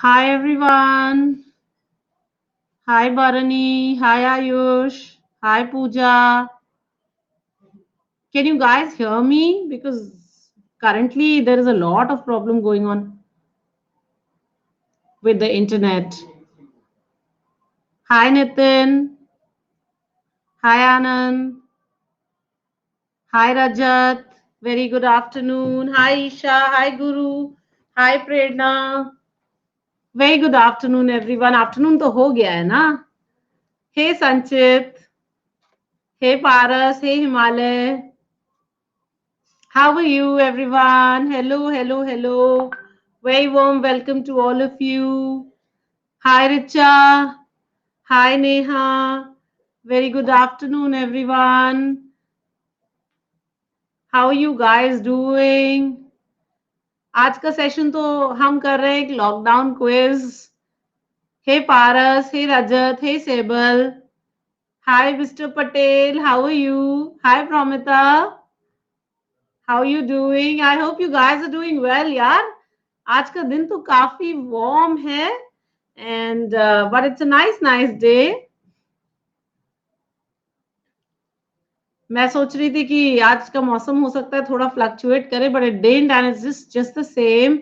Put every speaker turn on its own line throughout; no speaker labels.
Hi everyone. Hi Bharani. Hi Ayush. Hi Pooja. Can you guys hear me? Because currently there is a lot of problem going on with the internet. Hi Nitin. Hi Anand. Hi Rajat. Very good afternoon. Hi Isha. Hi Guru. Hi Prerna. Very good afternoon everyone. Afternoon तो हो गया है ना? Hey Sanchit. Hey Paras. Hey Himalay. How are you, everyone? Hello, hello, hello. Very warm welcome to all of you. Hi, Richa. Hi, Neha. Very good afternoon, everyone. How are you guys doing? आज का session तो हम कर रहे हैं एक lockdown quiz. Hey Paras, hey Rajat, hey Saibal. Hi mister Patel, how are you? Hi Promita. How are you doing? I hope you guys are doing well यार. आज का दिन तो काफी वार्म है and but it's a nice day. मैं सोच रही थी कि आज का मौसम हो सकता है थोड़ा फ्लक्चुएट करे but it day and it's just the same.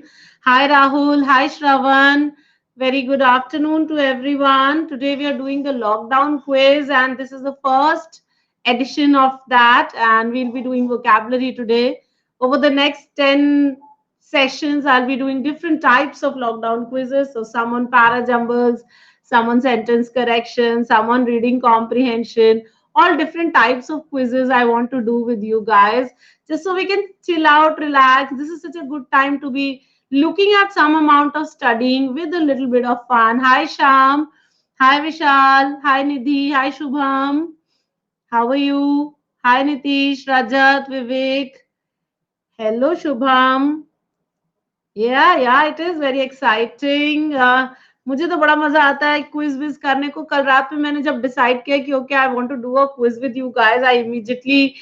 Hi Rahul, hi Shravan. Very good afternoon to everyone. Today we are doing the lockdown quiz and this is the first edition of that and we'll be doing vocabulary today. Over the next 10 sessions, I'll be doing different types of lockdown quizzes. So some on para jumbles, some on sentence correction, some on reading comprehension, all different types of quizzes I want to do with you guys, just so we can chill out, relax. This is such a good time to be looking at some amount of studying with a little bit of fun. Hi Sham, hi Vishal, hi Nidhi, hi Shubham. How are you? Hi Nitish, Rajat, Vivek. Hello Shubham. या it is very exciting. मुझे तो बड़ा मजा आता है quiz Vij करने को. कल रात में मैंने जब डिसाइड किया कि okay I want to do a quiz with you guys, I immediately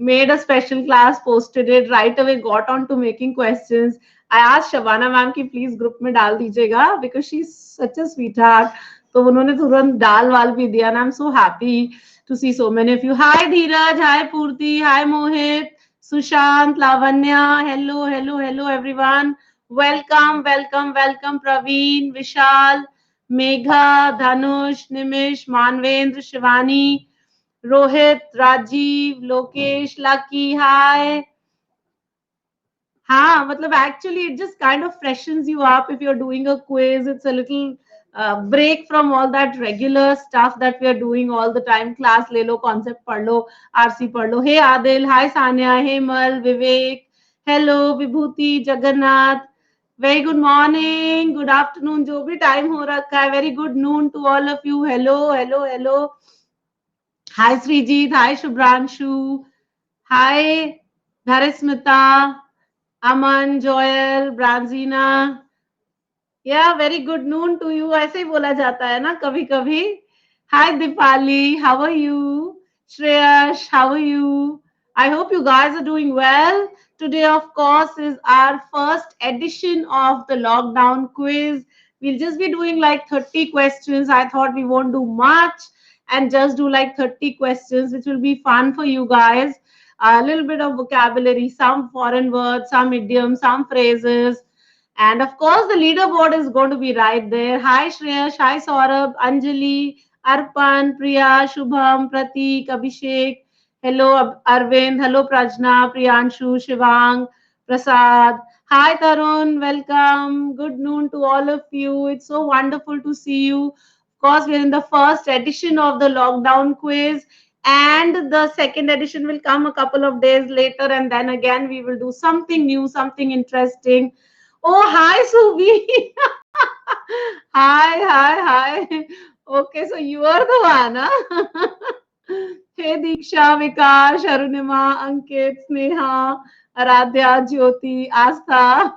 made a special class, posted it right away, got on to making questions. I asked Shabana ma'am की प्लीज ग्रुप में डाल दीजिएगा because she is such a sweet heart. तो उन्होंने तुरंत डाल वाल भी दिया. I am so happy to see so many of you. Hi Dheeraj, hi Purti, hi Mohit, Sushant, Lavanya, hello, hello, hello, everyone. Welcome, welcome, welcome, Praveen, Vishal, Megha, Dhanush, Nimish, Manvendra, Shivani, Rohit, Rajiv, Lokesh, Lucky, hi. हाँ मतलब actually it just kind of freshens you up if you're doing a quiz. It's a little break from all that regular stuff that we are doing all the time. Class ले लो, concept पढ़ लो, RC पढ़ लो. Hey Adil, hi Sanya, Hemal, Vivek, hello Vibhuti, Jagannath. Very good morning, good afternoon, जो भी time हो रखा है. Very good noon to all of you. Hello, hello, hello. Hi Srijit, hi Shubhranshu, hi Dharismita, Aman, Joel, Brajina. Yeah very good noon to you. ऐसे ही बोला जाता है ना कभी कभी. Hi Deepali, how are you? Shreyash, how are you? I hope you guys are doing well. Today, of course, is our first edition of the lockdown quiz. We'll just be doing like 30 questions. I thought we won't do much and just do like 30 questions, which will be fun for you guys. A little bit of vocabulary, some foreign words, some idioms, some phrases. And of course, the leaderboard is going to be right there. Hi Shreyash, hi Saurabh, Anjali, Arpan, Priya, Shubham, Pratik, Abhishek. Hello Arvind, hello Prajna, Priyanshu, Shivang, Prasad. Hi Tarun, welcome. Good noon to all of you. It's so wonderful to see you. Of course, we're in the first edition of the lockdown quiz, and the second edition will come a couple of days later, and then again we will do something new, something interesting. Oh, hi, Subi. Hi. Okay, so you are the one, huh? Hey, Diksha, Vikash, Arunima, Ankit, Sneha, Aradhya, Jyoti, Astha.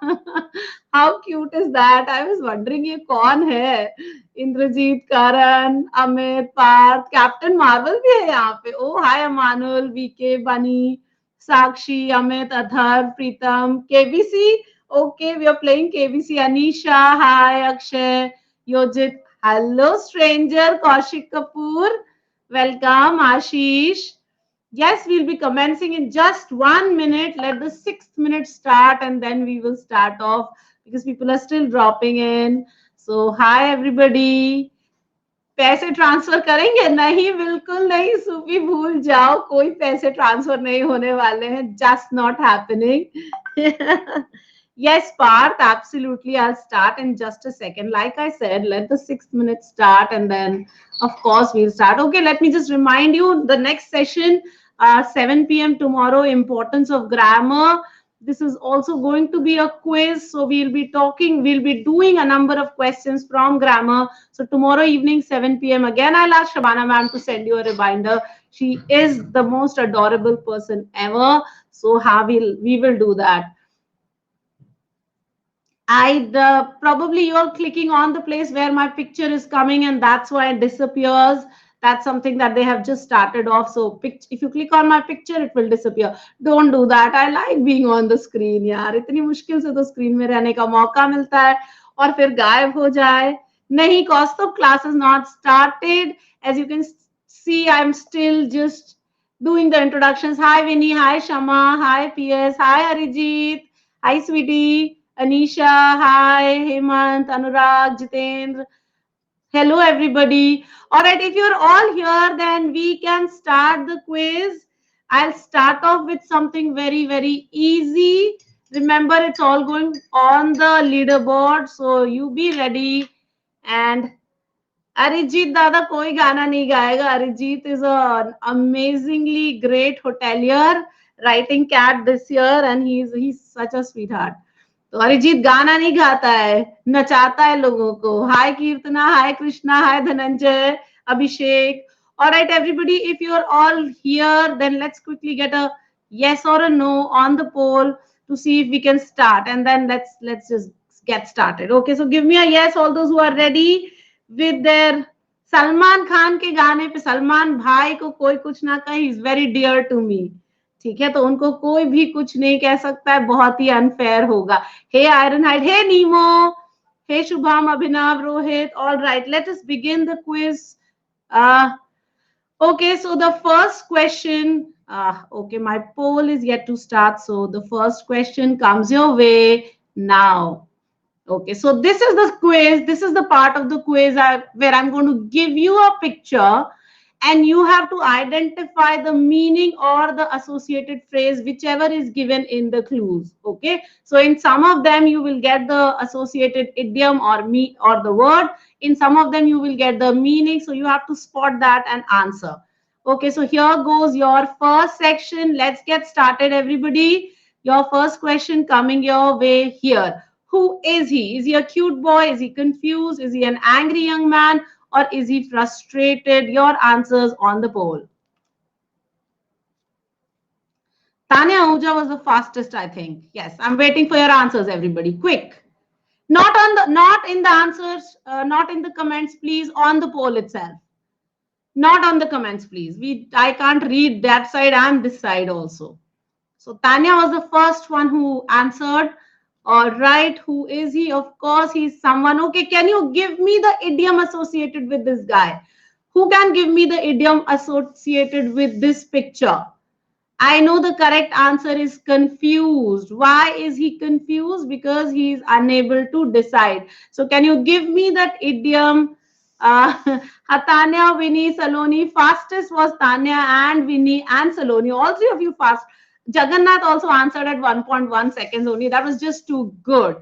How cute is that? I was wondering ये कौन है? इंद्रजीत, करण, Amit, Partha, captain Marvel भी है यहाँ पे. ओ हाय अमानुल, VK, बनी, साक्षी, अमित, अधर, प्रीतम, KBC. Okay, we are playing KBC. Anisha, hi. Akshay, Yojit, hello, stranger. Kaushik Kapoor, welcome. Ashish. Yes, we'll be commencing in just 1 minute. Let the 6th minute start and then we will start off because people are still dropping in. So, hi everybody. पैसे transfer करेंगे? नहीं, बिल्कुल नहीं सूफी, भूल जाओ, कोई पैसे transfer नहीं होने वाले हैं. Just not happening. Yes, Parth, absolutely. I'll start in just a second. Like I said, let the 6th minute start and then, of course, we'll start. Okay, let me just remind you the next session, 7 p.m. tomorrow, importance of grammar. This is also going to be a quiz. So we'll be doing a number of questions from grammar. So tomorrow evening, 7 p.m. again, I'll ask Shabana ma'am to send you a reminder. She is the most adorable person ever. So we will do that. Probably you're clicking on the place where my picture is coming and that's why it disappears. That's something that they have just started off. So if you click on my picture, it will disappear. Don't do that. I like being on the screen. यार इतनी मुश्किल से तो screen में रहने का मौका मिलता है और फिर गायब हो जाए. नहीं, Kaustubh, class is not started. As you can see, I'm still just doing the introductions. Hi Vinny, hi Shama, hi PS, hi Arijit, hi sweetie. Anisha, hi, Hemant, Anurag, Jitendra. Hello, everybody. All right, if you're all here, then we can start the quiz. I'll start off with something very, very easy. Remember, it's all going on the leaderboard, so you be ready. And Arijit Dada koi gana nahi gaega. Arijit is an amazingly great hotelier, writing cat this year, and he's such a sweetheart. तो अरिजीत गाना नहीं गाता है, नचाता है लोगों को. हाय कीर्तना, हाय कृष्णा, हाय धनंजय, अभिषेक. All right, everybody, if you're all here, then let's quickly get a yes or a no on the poll to see if we can start, and then let's just get started. Okay, so give me a yes, all those who are ready with their. Salman Khan के गाने पे सलमान भाई को कोई कुछ ना कहे, is very dear to me. ठीक है, तो उनको कोई भी कुछ नहीं कह सकता है, बहुत ही अनफेयर होगा. Hey iron hide, hey Nemo, hey Shubham, Abhinav, Rohit. All right, let us begin the quiz. Okay, so the first question, okay, my poll is yet to start. So the first question comes your way now. Okay, so this is the quiz. This is the part of the quiz where I'm going to give you a picture and you have to identify the meaning or the associated phrase, whichever is given in the clues. Okay, so in some of them you will get the associated idiom or the word. In some of them you will get the meaning. So you have to spot that and answer. Okay, so here goes your first section. Let's get started, everybody. Your first question coming your way here. Who is he? Is he a cute boy? Is he confused? Is he an angry young man? Or is he frustrated? Your answers on the poll. Tanya Ahuja was the fastest, I think. Yes, I'm waiting for your answers, everybody. Quick. Not in the answers, not in the comments, please. On the poll itself. Not on the comments, please. I can't read that side and this side also. So Tanya was the first one who answered. All right, who is he? Of course, he's someone. Okay, can you give me the idiom associated with this guy? Who can give me the idiom associated with this picture? I know the correct answer is confused. Why is he confused? Because he is unable to decide. So can you give me that idiom? Tanya, Vinny, Saloni. Fastest was Tanya and Vinny and Saloni. All three of you fast. Jagannath also answered at 1.1 seconds only. That was just too good.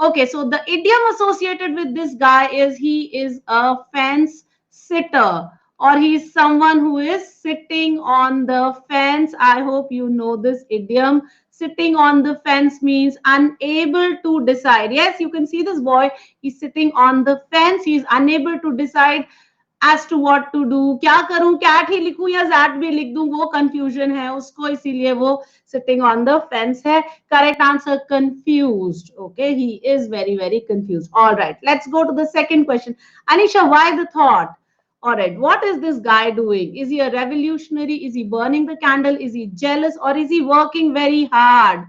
Okay, so the idiom associated with this guy is he is a fence sitter, or he's someone who is sitting on the fence. I hope you know this idiom. Sitting on the fence means unable to decide. Yes, you can see this boy. He's sitting on the fence. He's unable to decide as to what to do. क्या करूं, cat ही लिखूं या zat भी लिख दूं, वो confusion है उसको, इसीलिए वो sitting on the fence है. Correct answer, confused. Okay, he is very, very confused. All right, let's go to the second question. Anisha, why the thought? All right, what is this guy doing? Is he a revolutionary? Is he burning the candle? Is he jealous? Or is he working very hard?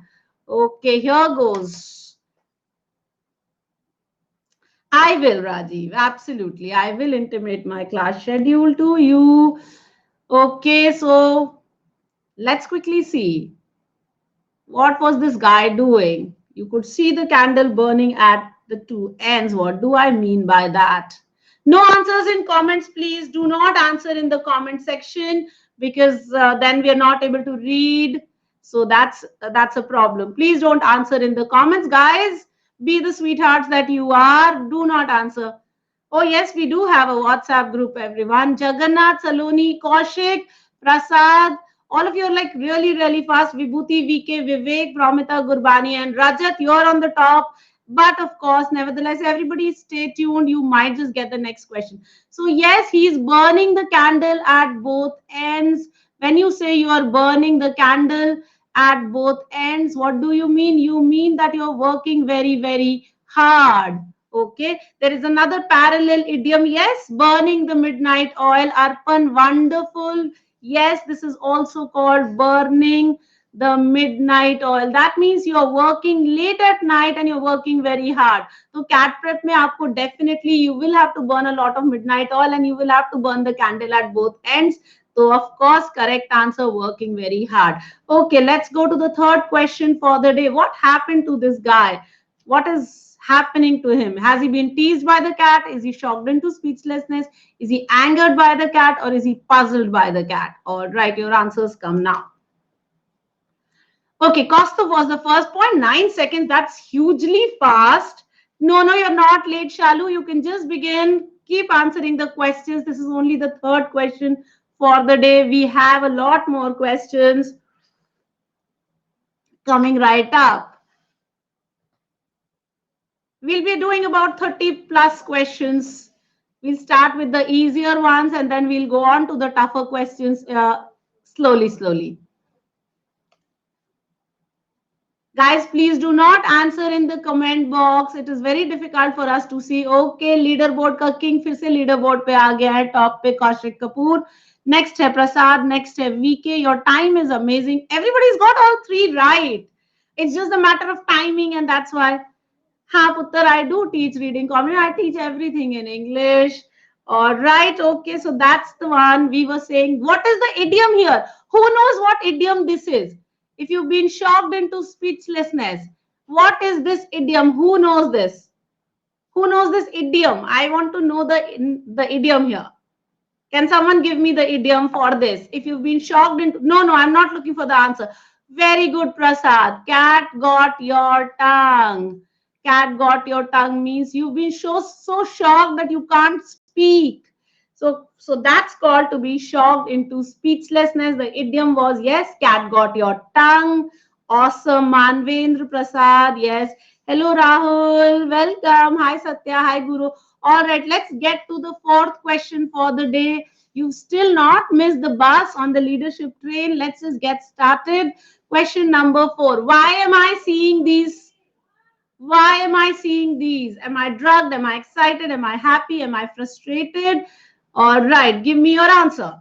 Okay, here goes. I will, Rajiv. Absolutely. I will intimate my class schedule to you. Okay, so let's quickly see. What was this guy doing? You could see the candle burning at the two ends. What do I mean by that? No answers in comments, please. Do not answer in the comment section because then we are not able to read. So that's a problem. Please don't answer in the comments, guys. Be the sweethearts that you are. Do not answer. Oh, yes, we do have a WhatsApp group, everyone. Jagannath, Saloni, Kaushik, Prasad, all of you are like really, really fast. Vibhuti, VK, Vivek, Pramita, Gurbani, and Rajat, you're on the top. But of course, nevertheless, everybody stay tuned. You might just get the next question. So, yes, he's burning the candle at both ends. When you say you are burning the candle at both ends, what do you mean? You mean that you're working very, very hard. Okay, there is another parallel idiom. Yes, burning the midnight oil. Arpan, wonderful. Yes, this is also called burning the midnight oil. That means you're working late at night and you're working very hard. So cat prep mein aapko definitely you will have to burn a lot of midnight oil and you will have to burn the candle at both ends. So of course, correct answer, working very hard. Okay, let's go to the third question for the day. What happened to this guy? What is happening to him? Has he been teased by the cat? Is he shocked into speechlessness? Is he angered by the cat or is he puzzled by the cat? All right, your answers come now. Okay, Kostov was the first point. 9 seconds. That's hugely fast. No, you're not late, Shalu. You can just begin. Keep answering the questions. This is only the third question for the day. We have a lot more questions coming right up. We'll be doing about 30 plus questions. We'll start with the easier ones and then we'll go on to the tougher questions slowly. Guys, please do not answer in the comment box. It is very difficult for us to see. Okay, leaderboard का king फिर से leaderboard पे आ गया है. Top पे Kaushik Kapoor. Next है Prasad. Next है VK. Your time is amazing. Everybody's got all three right. It's just a matter of timing and that's why. हाँ पुत्र, I do teach reading comedy. I teach everything in English. All right, okay, so that's the one we were saying. What is the idiom here? Who knows what idiom this is? If you've been shocked into speechlessness, what is this idiom? Who knows this? Who knows this idiom? I want to know the idiom here. Can someone give me the idiom for this? If you've been shocked into... No, I'm not looking for the answer. Very good, Prasad. Cat got your tongue. Cat got your tongue means you've been so shocked that you can't speak. So that's called to be shocked into speechlessness. The idiom was, yes, cat got your tongue. Awesome. Manvendra Prasad, yes. Hello, Rahul. Welcome. Hi, Satya. Hi, Guru. All right, let's get to the fourth question for the day. You've still not missed the bus on the leadership train. Let's just get started. Question number 4. Why am I seeing these? Why am I seeing these? Am I drugged? Am I excited? Am I happy? Am I frustrated? All right, give me your answer.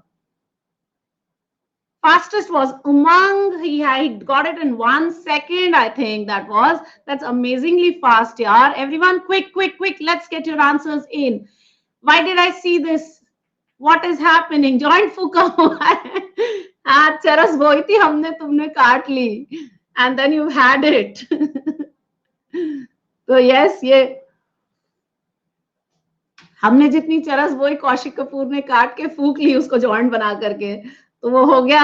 Fastest was Umang. He got it in 1 second, I think that was. That's amazingly fast, yaar. Everyone, quick. Let's get your answers in. Why did I see this? What is happening? Joint फूका हुआ है. हाँ, चरस बोई थी हमने, तुमने काट ली. And then you had it. तो yes, ये हमने जितनी चरस बोई कौशिक कपूर ने काट के फूक ली उसको जॉइंट बना करके, तो वो हो गया.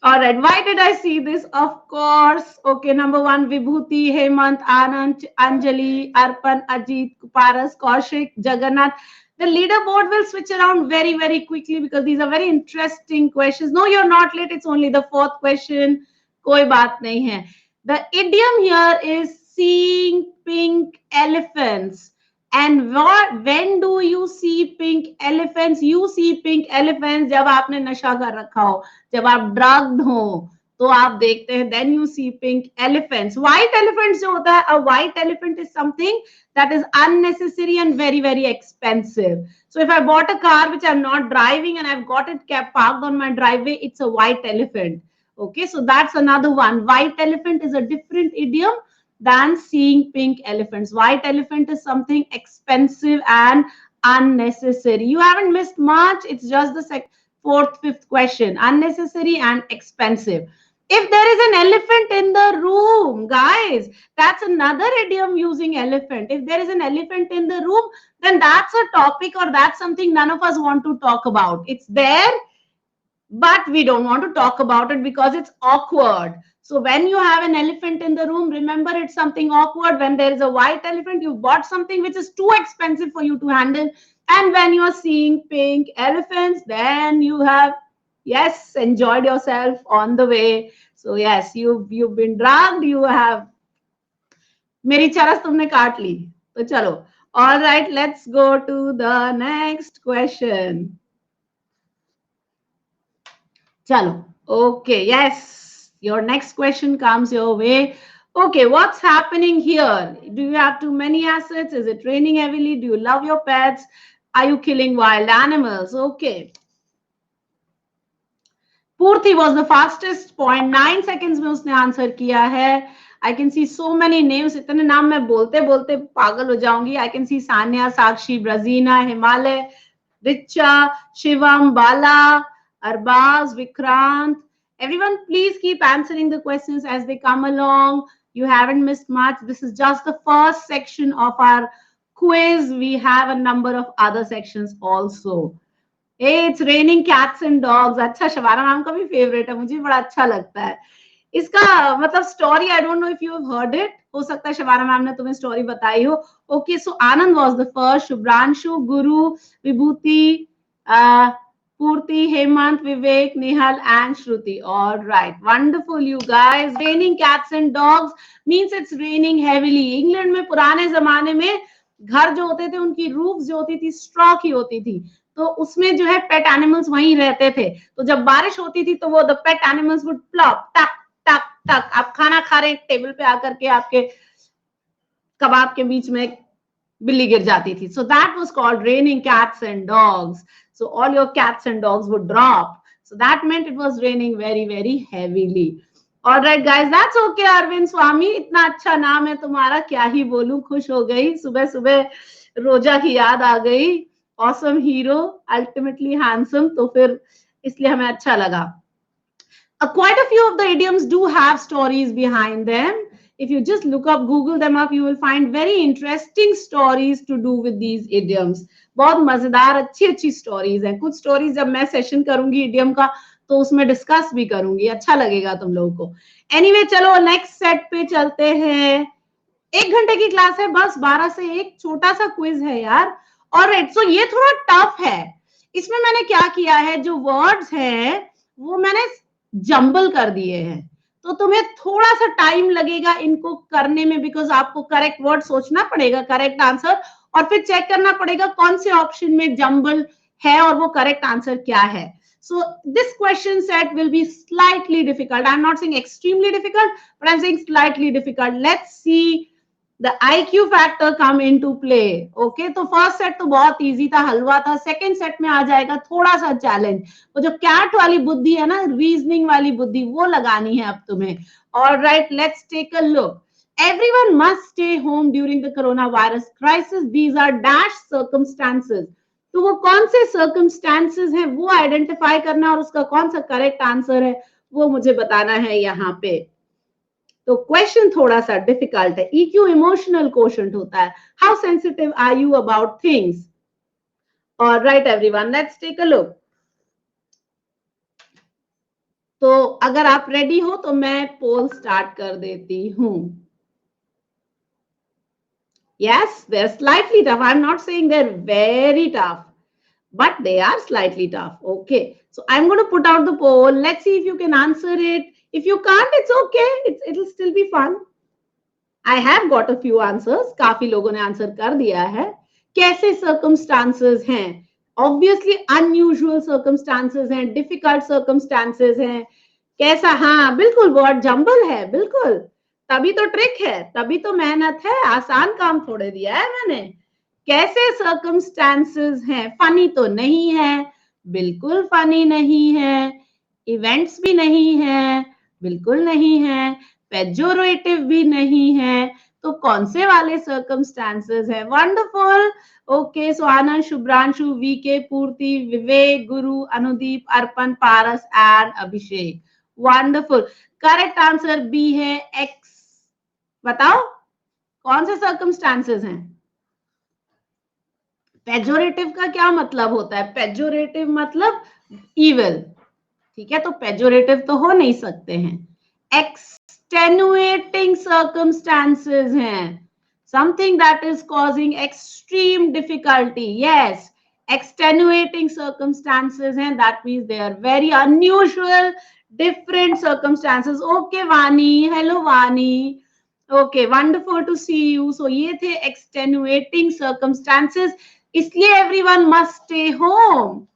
All right, why did I see this? Of course. Okay, number 1, Vibhuti, Hemant, Anand, Anjali, Arpan, Ajit, Paras, Kaushik, Jagannath. The leaderboard will switch around very, very quickly because these are very interesting questions. No, you're not late. It's only the 4th question. Koi baat nahi hai. The idiom here is seeing pink elephants. And when do you see pink elephants? You see pink elephants जब आपने नशा कर रखा हो, जब आप drugged हो, तो आप देखते हैं. Then you see pink elephants. White elephants जो होता है, a white elephant is something that is unnecessary and very, very expensive. So if I bought a car which I'm not driving and I've got it kept parked on my driveway, it's a white elephant. Okay, so that's another one. White elephant is a different idiom. than seeing pink elephants. White elephant is something expensive and unnecessary. You haven't missed much. It's just the fourth, fifth question. Unnecessary and expensive. If there is an elephant in the room, guys, that's another idiom using elephant. If there is an elephant in the room, then that's a topic or that's something none of us want to talk about. It's there, but we don't want to talk about it because it's awkward. So when you have an elephant in the room, remember it's something awkward. When there is a white elephant, you bought something which is too expensive for you to handle. And when you are seeing pink elephants, then you have, yes, enjoyed yourself on the way. So yes, you've been drugged, you have, मेरी चरस तुमने काट ली. तो चलो. All right, let's go to the next question. Chalo. Okay, yes. Your next question comes your way. Okay, what's happening here? Do you have too many assets? Is it raining heavily? Do you love your pets? Are you killing wild animals? Okay. Purti was the fastest. 0.9 seconds में उसने answer किया है. I can see so many names. इतने नाम मैं बोलते बोलते पागल हो जाऊंगी. I can see Sanya, Sakshi, Brazina, Himalay, Richa, Shivam, Bala, Arbaz, Vikrant. Everyone, please keep answering the questions as they come along. You haven't missed much. This is just the first section of our quiz. We have a number of other sections also. Hey, it's raining cats and dogs. अच्छा, Shabana ma'am का भी favourite है, मुझे बड़ा अच्छा लगता है. इसका मतलब story, I don't know if you have heard it. हो सकता है शबाना मैम ने तुम्हें स्टोरी बताई हो. Okay, so Anand was the first, Shubhranshu, Guru, Vibhuti, Purti, Hemant, Vivek, Nihal, and Shruti. All right, wonderful, you guys. Raining cats and dogs means it's raining heavily. England में पुराने जमाने में घर जो होते थे उनकी रूफ जो होती थी स्ट्रॉ की होती थी, तो उसमें जो है पेट एनिमल्स वहीं रहते थे. तो जब बारिश होती थी तो वो the pet animals would plop टक टक टक. आप खाना खा रहे हैं, टेबल पे आकर के आपके कबाब के बीच में बिल्ली गिर जाती थी. So that was called raining cats and dogs. So all your cats and dogs would drop. So that meant it was raining very, very heavily. All right, guys, that's okay. Arvind Swami, इतना अच्छा नाम है तुम्हारा, क्या ही बोलूं, खुश हो गई. सुबह सुबह रोजा की याद आ गई. Awesome hero, ultimately handsome. तो फिर इसलिए हमें अच्छा लगा. Quite a few of the idioms do have stories behind them. If you just look up, Google them up, you will find very interesting stories to do with these idioms. बहुत मजेदार अच्छी अच्छी स्टोरीज हैं. कुछ stories जब मैं session करूंगी idiom का तो उसमें डिस्कस भी करूंगी, अच्छा लगेगा तुम लोगों को. एनीवे, चलो नेक्स्ट सेट पे चलते हैं. 1 घंटे की क्लास है, बस 12 से 1 छोटा सा क्विज है यार. ऑलराइट, सो ये थोड़ा टफ है. इसमें मैंने क्या किया है, जो वर्ड्स हैं वो मैंने जंबल कर दिए हैं, तो तुम्हें थोड़ा सा टाइम लगेगा इनको करने में, बिकॉज आपको करेक्ट वर्ड सोचना पड़ेगा, करेक्ट आंसर, और फिर चेक करना पड़ेगा कौन से ऑप्शन में जंबल है और वो करेक्ट आंसर क्या है. So this question set will be slightly difficult. I'm not saying extremely difficult, but I'm saying slightly difficult. Let's see the IQ factor come into play. Okay, तो first set तो बहुत easy था, हलवा था. Second set में आ जाएगा थोड़ा सा challenge. वो जो कैट वाली बुद्धि है ना, रीजनिंग वाली बुद्धि, वो लगानी है अब तुम्हें. Alright, let's take a look. Everyone must stay home during the coronavirus crisis. These are dash circumstances. तो वो कौन से circumstances हैं वो आइडेंटिफाई करना, और उसका कौन सा करेक्ट आंसर है वो मुझे बताना है यहाँ पे. तो क्वेश्चन थोड़ा सा डिफिकल्ट है. EQ इमोशनल क्वोशंट होता है. How sensitive are you about things? Alright everyone, let's take a look. तो अगर आप रेडी हो तो मैं पोल स्टार्ट कर देती हूं. Yes, they're slightly tough. I'm not saying they're very tough, but they are slightly tough. Okay, so I'm going to put out the poll. Let's see if you can answer it. If you can't, it's okay. It'll still be fun. I have got a few answers. काफी लोगों ने answer कर दिया है. कैसे circumstances हैं? Obviously unusual circumstances हैं, difficult circumstances हैं. कैसा? हाँ, बिल्कुल वर्ड जंबल है, बिल्कुल. तभी तो ट्रिक है, तभी तो मेहनत है, आसान काम थोड़े दिया है मैंने. कैसे circumstances हैं? फनी तो नहीं है, बिल्कुल फनी नहीं है. इवेंट्स भी नहीं है, बिल्कुल नहीं है. पेजोरेटिव भी नहीं है, तो कौन से वाले सर्कमस्टांसेस है? Wonderful. Okay, so Anand, Shubhranshu, VK, Purti, Vivek, Guru, Anudeep, Arpan, Paras and Abhishek. Wonderful. Correct answer B है एक्स. बताओ कौन से सर्कमस्टांसेस हैं? पेजोरेटिव का क्या मतलब होता है? पेजोरेटिव मतलब इविल. ठीक है, तो पेजोरेटिव तो हो नहीं सकते हैं. एक्सटेनुएटिंग सर्कमस्टांसेस हैं. Something that is causing extreme difficulty. Yes, extenuating circumstances हैं. That means they are very unusual, different circumstances. Okay Vani, hello Vani. Okay, wonderful to see you. So ये थे एक्सटेनुएटिंग सर्कमस्टांसेस, इसलिए everyone must stay home.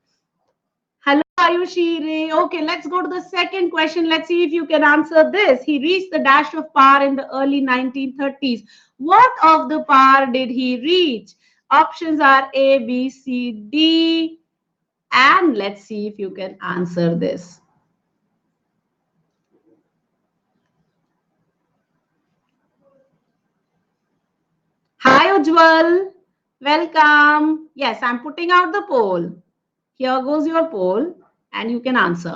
Hello, Ayushi. Okay, let's go to the second question. Let's see if you can answer this. He reached the dash of power in the early 1930s. What of the power did he reach? Options are A, B, C, D. And let's see if you can answer this. Hi, Ujjwal. Welcome. Yes, I'm putting out the poll. Here goes your poll, and you can answer.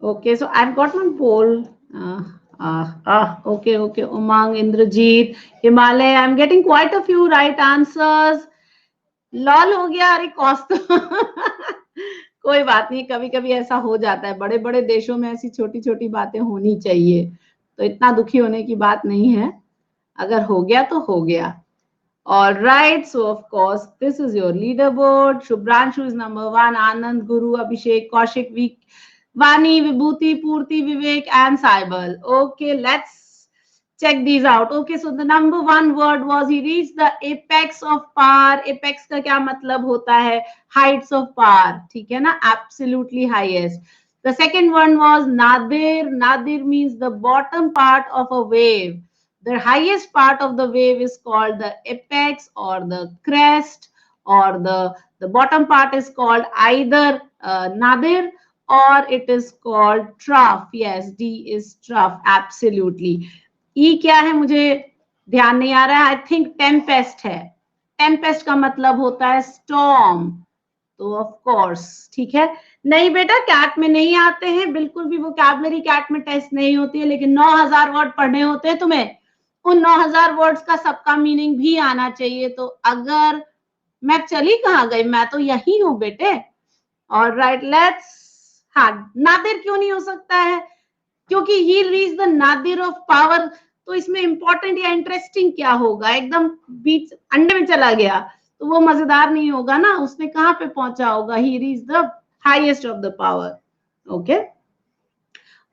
Okay, so I've got one poll. Okay. Umang, Indrajit, Himalay. I'm getting quite a few right answers. Lol हो गया. अरे cost कोई बात नहीं, कभी कभी ऐसा हो जाता है. बड़े बड़े देशों में ऐसी छोटी छोटी बातें होनी चाहिए, तो इतना दुखी होने की बात नहीं है. अगर हो गया तो हो गया. All right, so of course, this is your leaderboard. Shubhranshu is number 1, Anand, Guru, Abhishek, Kaushik, Vani, Vibhuti, Purti, Vivek, and Saibal. Okay, let's check these out. Okay, so the number 1 word was he reached the apex of power. Apex का क्या मतलब होता है? Heights of power. ठीक है ना? Absolutely highest. The second one was nadir. Nadir means the bottom part of a wave. The highest part of the wave is called the apex or the crest, or the bottom part is called either nadir or it is called trough. Yes, D is trough. Absolutely. E क्या है मुझे ध्यान नहीं आ रहा है. I think Tempest है. Tempest का मतलब होता है स्टॉर्म. तो ऑफ कोर्स ठीक है. नहीं बेटा, कैट में नहीं आते हैं बिल्कुल भी. वोकैबुलरी कैट में टेस्ट नहीं होती है, लेकिन 9000 वर्ड पढ़ने होते हैं तुम्हें. उन 9000 वर्ड्स का सबका मीनिंग भी आना चाहिए. तो अगर मैं चली कहाँ गई, मैं तो यही हूँ बेटे. Alright, let's. हाँ, नादिर क्यों नहीं हो सकता है? क्योंकि he reach the nadir of power. तो इसमें इंपॉर्टेंट या इंटरेस्टिंग क्या होगा? एकदम बीच अंडे में चला गया तो वो मजेदार नहीं होगा ना. उसने कहाँ पे पहुंचा होगा? He reach the highest of the power. Okay,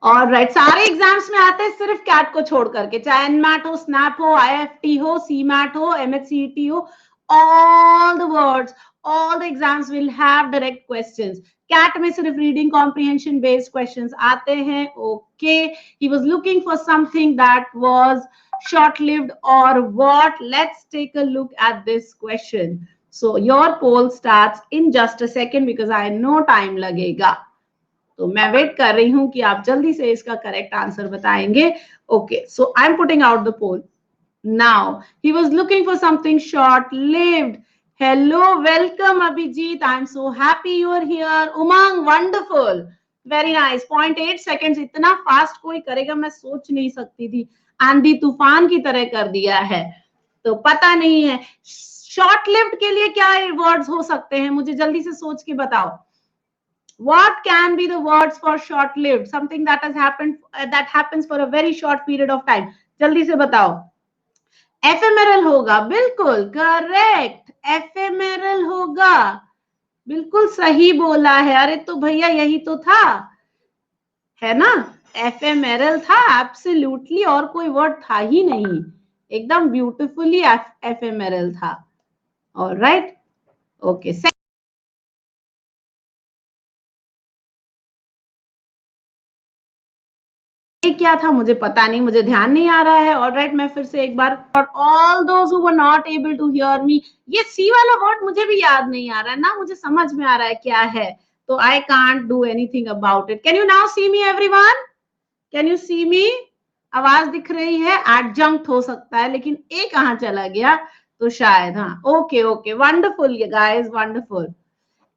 alright. सारे एग्जाम्स में आते हैं सिर्फ कैट को छोड़ करके, चाहे एनमैट हो, स्नैप हो, आईएफटी हो, सीमैट हो, एमएचसीईटी हो. all the words, all the exams will have direct questions. CAT में सिर्फ रीडिंग कॉम्प्रिहेंशन बेस्ड क्वेश्चंस आते हैं. Okay, he was looking for something that was short lived or what? Let's take a look at this question. So your poll starts in just a second because I know time लगेगा. तो मैं wait कर रही हूं कि आप जल्दी से इसका करेक्ट आंसर बताएंगे. Okay, so I am putting out the poll now. He was looking for something short lived. Hello, welcome Abhijit. I'm so happy you are here. Umang, wonderful. Very nice. 0.8 seconds. इतना fast कोई करेगा मैं सोच नहीं सकती थी. आंधी तूफान की तरह कर दिया है. तो पता नहीं है शॉर्ट लिव्ड के लिए क्या वर्ड्स हो सकते हैं, मुझे जल्दी से सोच के बताओ. What can be the words for short lived? Something that has happened, that happens for a very short period of time. जल्दी से बताओ. एफेमेरल होगा. बिल्कुल करेक्ट, एफेमेरल होगा. बिल्कुल सही बोला है. अरे तो भैया यही तो था, है ना? एफेमेरल था. एब्सोल्युटली, और कोई वर्ड था ही नहीं. एकदम ब्यूटीफुली एफेमेरल था. Alright, okay. क्या था मुझे पता नहीं, मुझे ध्यान नहीं आ रहा है। ऑलराइट, मैं फिर से एक बार, for all those who were not able to hear me, ये सी वाला वर्ड मुझे भी याद नहीं आ रहा है ना, मुझे समझ में आ रहा है क्या है, तो I can't do anything about it. Can you now see me everyone? Can you see me? आवाज दिख रही है? एडजंक्ट हो सकता है, लेकिन ए कहाँ चला गया? तो शायद, हाँ, okay okay, wonderful guys, wonderful.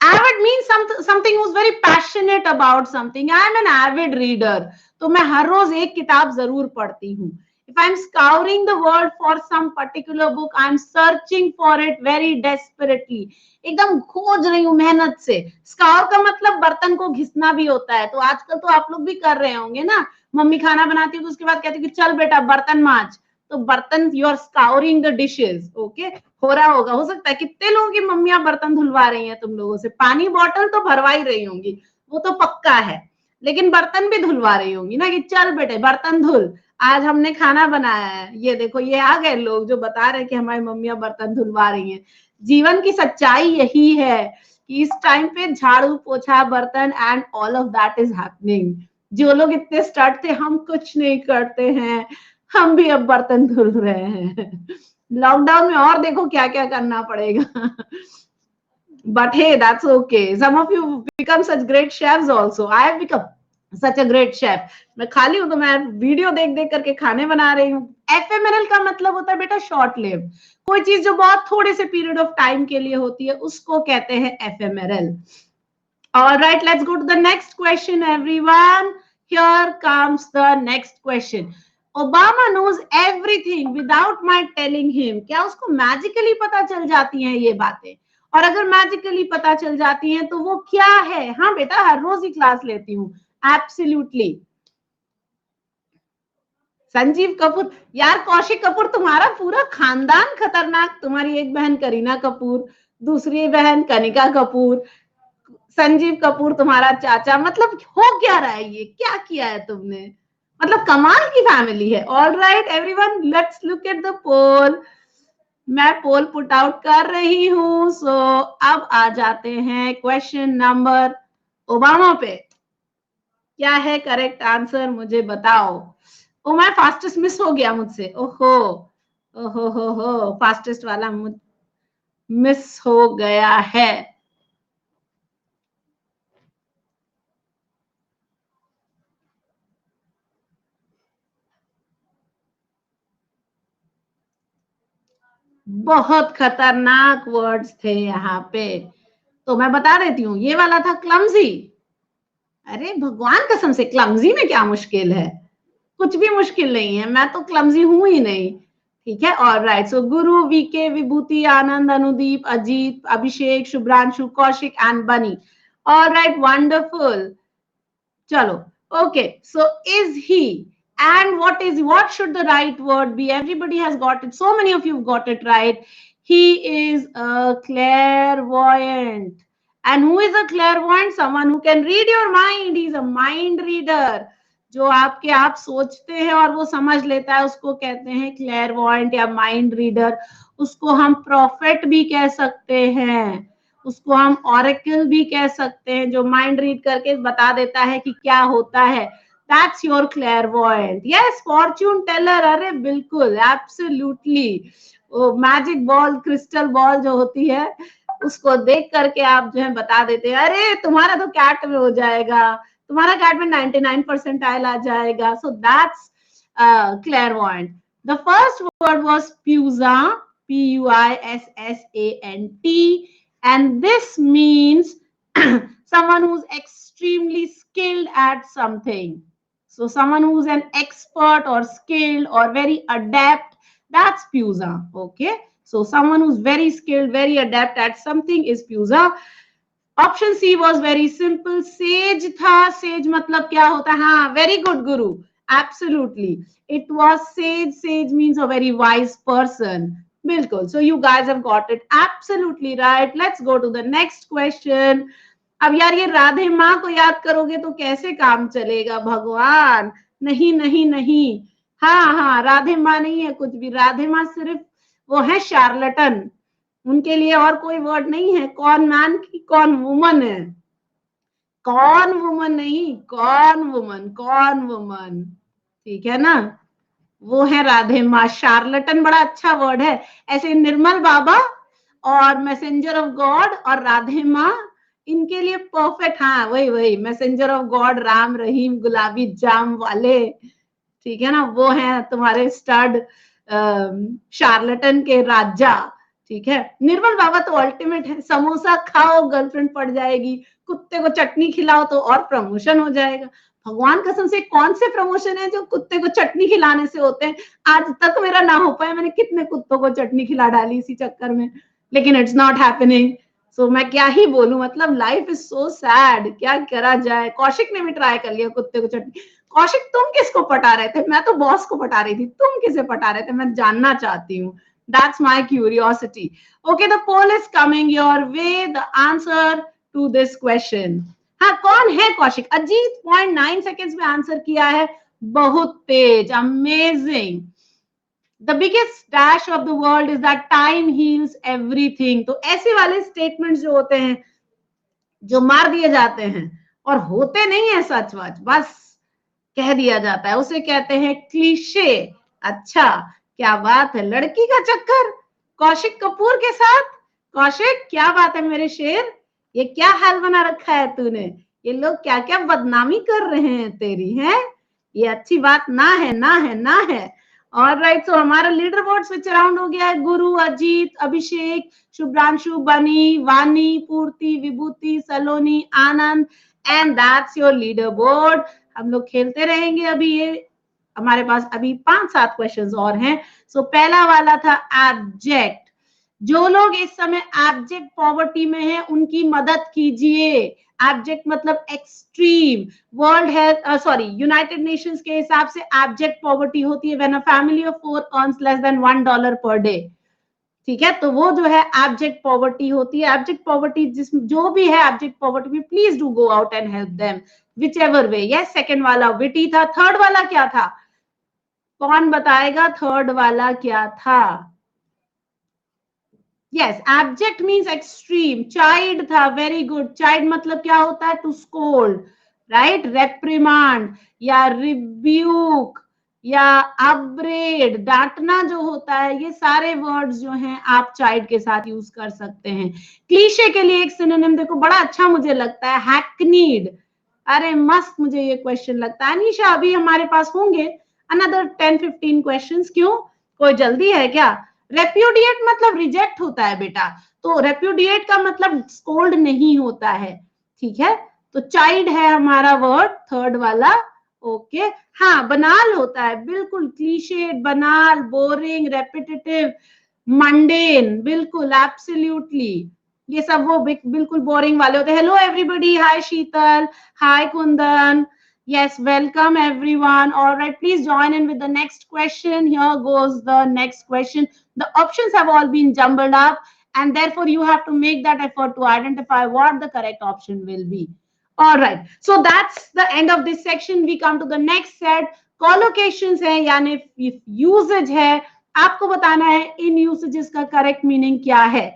Avid means something who's very passionate about something. I am an avid reader. तो मैं हर रोज एक किताब जरूर पढ़ती हूँ. If I'm scouring the world for some particular book, I'm searching for it very desperately. एकदम खोज रही हूँ मेहनत से. Scour का मतलब बर्तन को घिसना भी होता है. तो आजकल तो आप लोग भी कर रहे होंगे ना. मम्मी खाना बनाती है तो उसके बाद कहती है कि चल बेटा बर्तन मांज. तो बर्तन, you are scouring the dishes. Okay, हो रहा होगा, हो सकता है कितने लोगों की मम्मियां बर्तन धुलवा रही हैं तुम लोगों से. पानी बॉटल तो भरवा ही रही होंगी, वो तो पक्का है, लेकिन बर्तन भी धुलवा रही होंगी ना, कि चल बेटे बर्तन धुल, आज हमने खाना बनाया है. ये देखो, ये आ गए लोग जो बता रहे हैं कि हमारी मम्मियां बर्तन धुलवा रही हैं. जीवन की सच्चाई यही है कि इस टाइम पे झाड़ू पोछा बर्तन and all of that is happening. जो लोग इतने स्टार्ट थे हम कुछ नहीं करते हैं, हम भी अब बर्तन धुल रहे हैं. लॉकडाउन में और देखो क्या क्या करना पड़ेगा. But hey, that's okay. Some of you become such great chefs also. I have become such a great chef. मैं खाली हूं तो मैं वीडियो देख देख करके खाने बना रही हूँ. FMRL का मतलब होता है बेटा शॉर्ट लिव. कोई चीज जो बहुत थोड़े से पीरियड ऑफ टाइम के लिए होती है उसको कहते हैं FMRL. All right, let's go to the next question, everyone. Here comes the next question. Obama knows everything without my telling him. क्या उसको मैजिकली पता चल जाती हैं ये बातें? और अगर मैजिकली पता चल जाती हैं तो वो क्या है? हाँ बेटा, हर रोज ही क्लास लेती हूँ. एब्सोल्युटली. संजीव कपूर, यार कौशिक कपूर तुम्हारा पूरा खानदान खतरनाक. तुम्हारी एक बहन करीना कपूर, दूसरी बहन कनिका कपूर, संजीव कपूर तुम्हारा चाचा. मतलब हो क्या रहा है ये? क्या किया है तुमने? मतलब कमाल की फैमिली है. All right everyone, let's look at the poll. मैं पोल पुट आउट कर रही हूं. सो अब आ जाते हैं क्वेश्चन नंबर ओबामा पे. क्या है करेक्ट आंसर, मुझे बताओ. ओ मैं फास्टेस्ट मिस हो गया मुझसे. ओहो ओहो हो, फास्टेस्ट वाला मिस हो गया है. बहुत खतरनाक वर्ड्स थे यहाँ पे, तो मैं बता देती हूँ. ये वाला था क्लमजी. अरे भगवान कसम से, क्लमजी में क्या मुश्किल है? कुछ भी मुश्किल नहीं है, मैं तो क्लमजी हूं ही नहीं. ठीक है, all right. So Guru, VK, Vibhuti, Anand, Anudeep, Ajit, Abhishek, Shubhranshu, Kaushik and Bunny. All right, wonderful. चलो, okay. So is he, and what should the right word be? Everybody has got it, so many of you got it right. He is a clairvoyant. And who is a clairvoyant? Someone who can read your mind. He is a mind reader. जो आपके आप सोचते हैं और वो समझ लेता है, उसको कहते हैं क्लेयरवॉयंट या माइंड रीडर. उसको हम प्रॉफिट भी कह सकते हैं, उसको हम ऑरेकल भी कह सकते हैं, जो माइंड रीड करके बता देता है कि क्या होता है. That's your clairvoyant. Yes, fortune teller. अरे बिल्कुल, absolutely. वो मैजिक बॉल, क्रिस्टल बॉल जो होती है, उसको देख करके आप जो है बता देते हैं, अरे तुम्हारा तो कैट में हो जाएगा, तुम्हारा कैट में 99% आ जाएगा. So that's clairvoyant. The first word was puissant, Puissant, and this means someone who's extremely skilled at something. So someone who's an expert or skilled or very adept, that's puissant. Okay. So someone who's very skilled, very adept at something is puissant. Option C was very simple. Sage था. Sage मतलब क्या होता है? हाँ, very good Guru. Absolutely. It was sage. Sage means a very wise person. बिल्कुल. So you guys have got it absolutely right. Let's go to the next question. अब यार ये राधे माँ को याद करोगे तो कैसे काम चलेगा भगवान? नहीं नहीं नहीं, हाँ हाँ, राधे माँ नहीं है कुछ भी. राधे माँ सिर्फ वो है शार्लटन. उनके लिए और कोई वर्ड नहीं है. कौन मैन की कौन वुमन है. कौन वुमन नहीं, कौन वुमन, कौन वुमन. ठीक है ना, वो है राधे माँ। शार्लटन बड़ा अच्छा वर्ड है। ऐसे निर्मल बाबा और मैसेंजर ऑफ गॉड और राधे माँ, इनके लिए परफेक्ट। हाँ वही वही, messenger of God, Ram Rahim गुलाबी जाम वाले, ठीक है ना, वो है तुम्हारे स्टड शार्लटन के राजा। ठीक है, निर्मल बाबा तो अल्टीमेट है, समोसा खाओ गर्लफ्रेंड पड़ जाएगी, कुत्ते को चटनी खिलाओ तो और प्रमोशन हो जाएगा। भगवान कसम से कौन से प्रमोशन है जो कुत्ते को चटनी खिलाने से होते हैं? आज तक मेरा ना हो पाया, मैंने कितने कुत्तों को चटनी खिला डाली इसी चक्कर में, लेकिन इट्स नॉट हैपनिंग। सो मैं क्या ही बोलूं, मतलब लाइफ इज सो सैड, क्या करा जाए। कौशिक ने भी ट्राई कर लिया कुत्ते को चटनी। कौशिक तुम किसको पटा रहे थे? मैं तो बॉस को पटा रही थी, तुम किसे पटा रहे थे? मैं जानना चाहती हूँ, that's my curiosity. Okay, the poll is coming your way, the answer to this question. हाँ, कौन है कौशिक? अजीत 0.9 सेकेंड्स में आंसर किया है, बहुत तेज, amazing. The biggest dash of the world is that time heals everything. तो ऐसे वाले स्टेटमेंट्स जो होते हैं, जो मार दिए जाते हैं और होते नहीं है सच वच, बस कह दिया जाता है, उसे कहते हैं क्लीशे। अच्छा, क्या बात है, लड़की का चक्कर कौशिक कपूर के साथ। कौशिक क्या बात है मेरे शेर, ये क्या हाल बना रखा है तूने? ये लोग क्या क्या बदनामी कर रहे हैं तेरी, है ये अच्छी बात ना है, ना है, ना है। और राइट, सो हमारा लीडर बोर्ड स्विच अराउंड हो गया है। गुरु, Ajit, Abhishek, Shubhranshu, Bunny, Vani, Purti, Vibhuti, Saloni, Anand, and that's your leader board. हम लोग खेलते रहेंगे अभी, ये हमारे पास अभी 5-7 क्वेश्चंस और हैं। सो पहला वाला था एब्जेक्ट। जो लोग इस समय एब्जेक्ट पॉवर्टी में हैं उनकी मदद कीजिए। एब्जेक्ट मतलब extreme. World health sorry United Nations के हिसाब से एब्जेक्ट पॉवर्टी होती है when a family of 4 earns less than $1 per day. ठीक है, तो वो जो है एब्जेक्ट पॉवर्टी होती है। एब्जेक्ट पॉवर्टी जिस जो भी है एब्जेक्ट पॉवर्टी में, please do go out and help them which ever way. Yes, second वाला विटी था। थर्ड वाला क्या था? कौन बताएगा थर्ड वाला क्या था? Yes, abject means extreme. Child था, वेरी गुड। चाइल्ड मतलब क्या होता है? टू स्कोल्ड, राइट, रेप्रिमांड या रिब्यूक या अपग्रेड, डांटना जो होता है, ये सारे वर्ड्स जो हैं आप चाइल्ड के साथ यूज कर सकते हैं। क्लीशे के लिए एक सिनोनिम देखो, बड़ा अच्छा मुझे लगता है, हैकनीड। अरे मस्त मुझे ये क्वेश्चन लगता है। अनीशा, अभी हमारे पास होंगे अनदर 10-15 क्वेश्चंस, क्यों कोई जल्दी है क्या? रेप्यूडिएट मतलब रिजेक्ट होता है बेटा, तो रेप्यूडिएट का मतलब स्कोल्ड नहीं होता है। ठीक है, तो चाइल्ड है हमारा वर्ड थर्ड वाला। ओके, हाँ, बनाल होता है, बिल्कुल, क्लीशेड, बनाल, बोरिंग, रेपिटेटिव, मंडेन, बिल्कुल, एब्सोल्युटली, ये सब वो बिल्कुल बोरिंग वाले होते हैं। Hello everybody, hi Sheetal, hi Kundan, yes, welcome everyone. All right, please join in with the next question. Here goes the next question. The options have all been jumbled up and therefore you have to make that effort to identify what the correct option will be. All right, so that's the end of this section. We come to the next set. Collocations है, यानी usage है, आपको बताना है इन usages का correct meaning क्या है।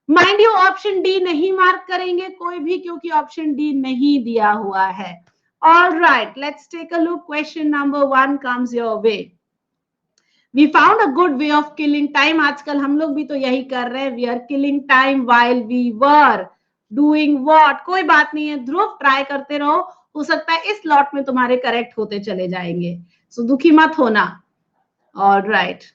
Mind you, option D नहीं मार्क करेंगे कोई भी, क्योंकि ऑप्शन डी नहीं दिया हुआ है। All right, let's take a look. Question number 1 comes your way. We found a good way of killing time. आजकल हम लोग भी तो यही कर रहे हैं. We are killing time while we were doing what? कोई बात नहीं है, ध्रुव ट्राई करते रहो, हो सकता है इस लॉट में तुम्हारे करेक्ट होते चले जाएंगे, सो दुखी मत होना। All right,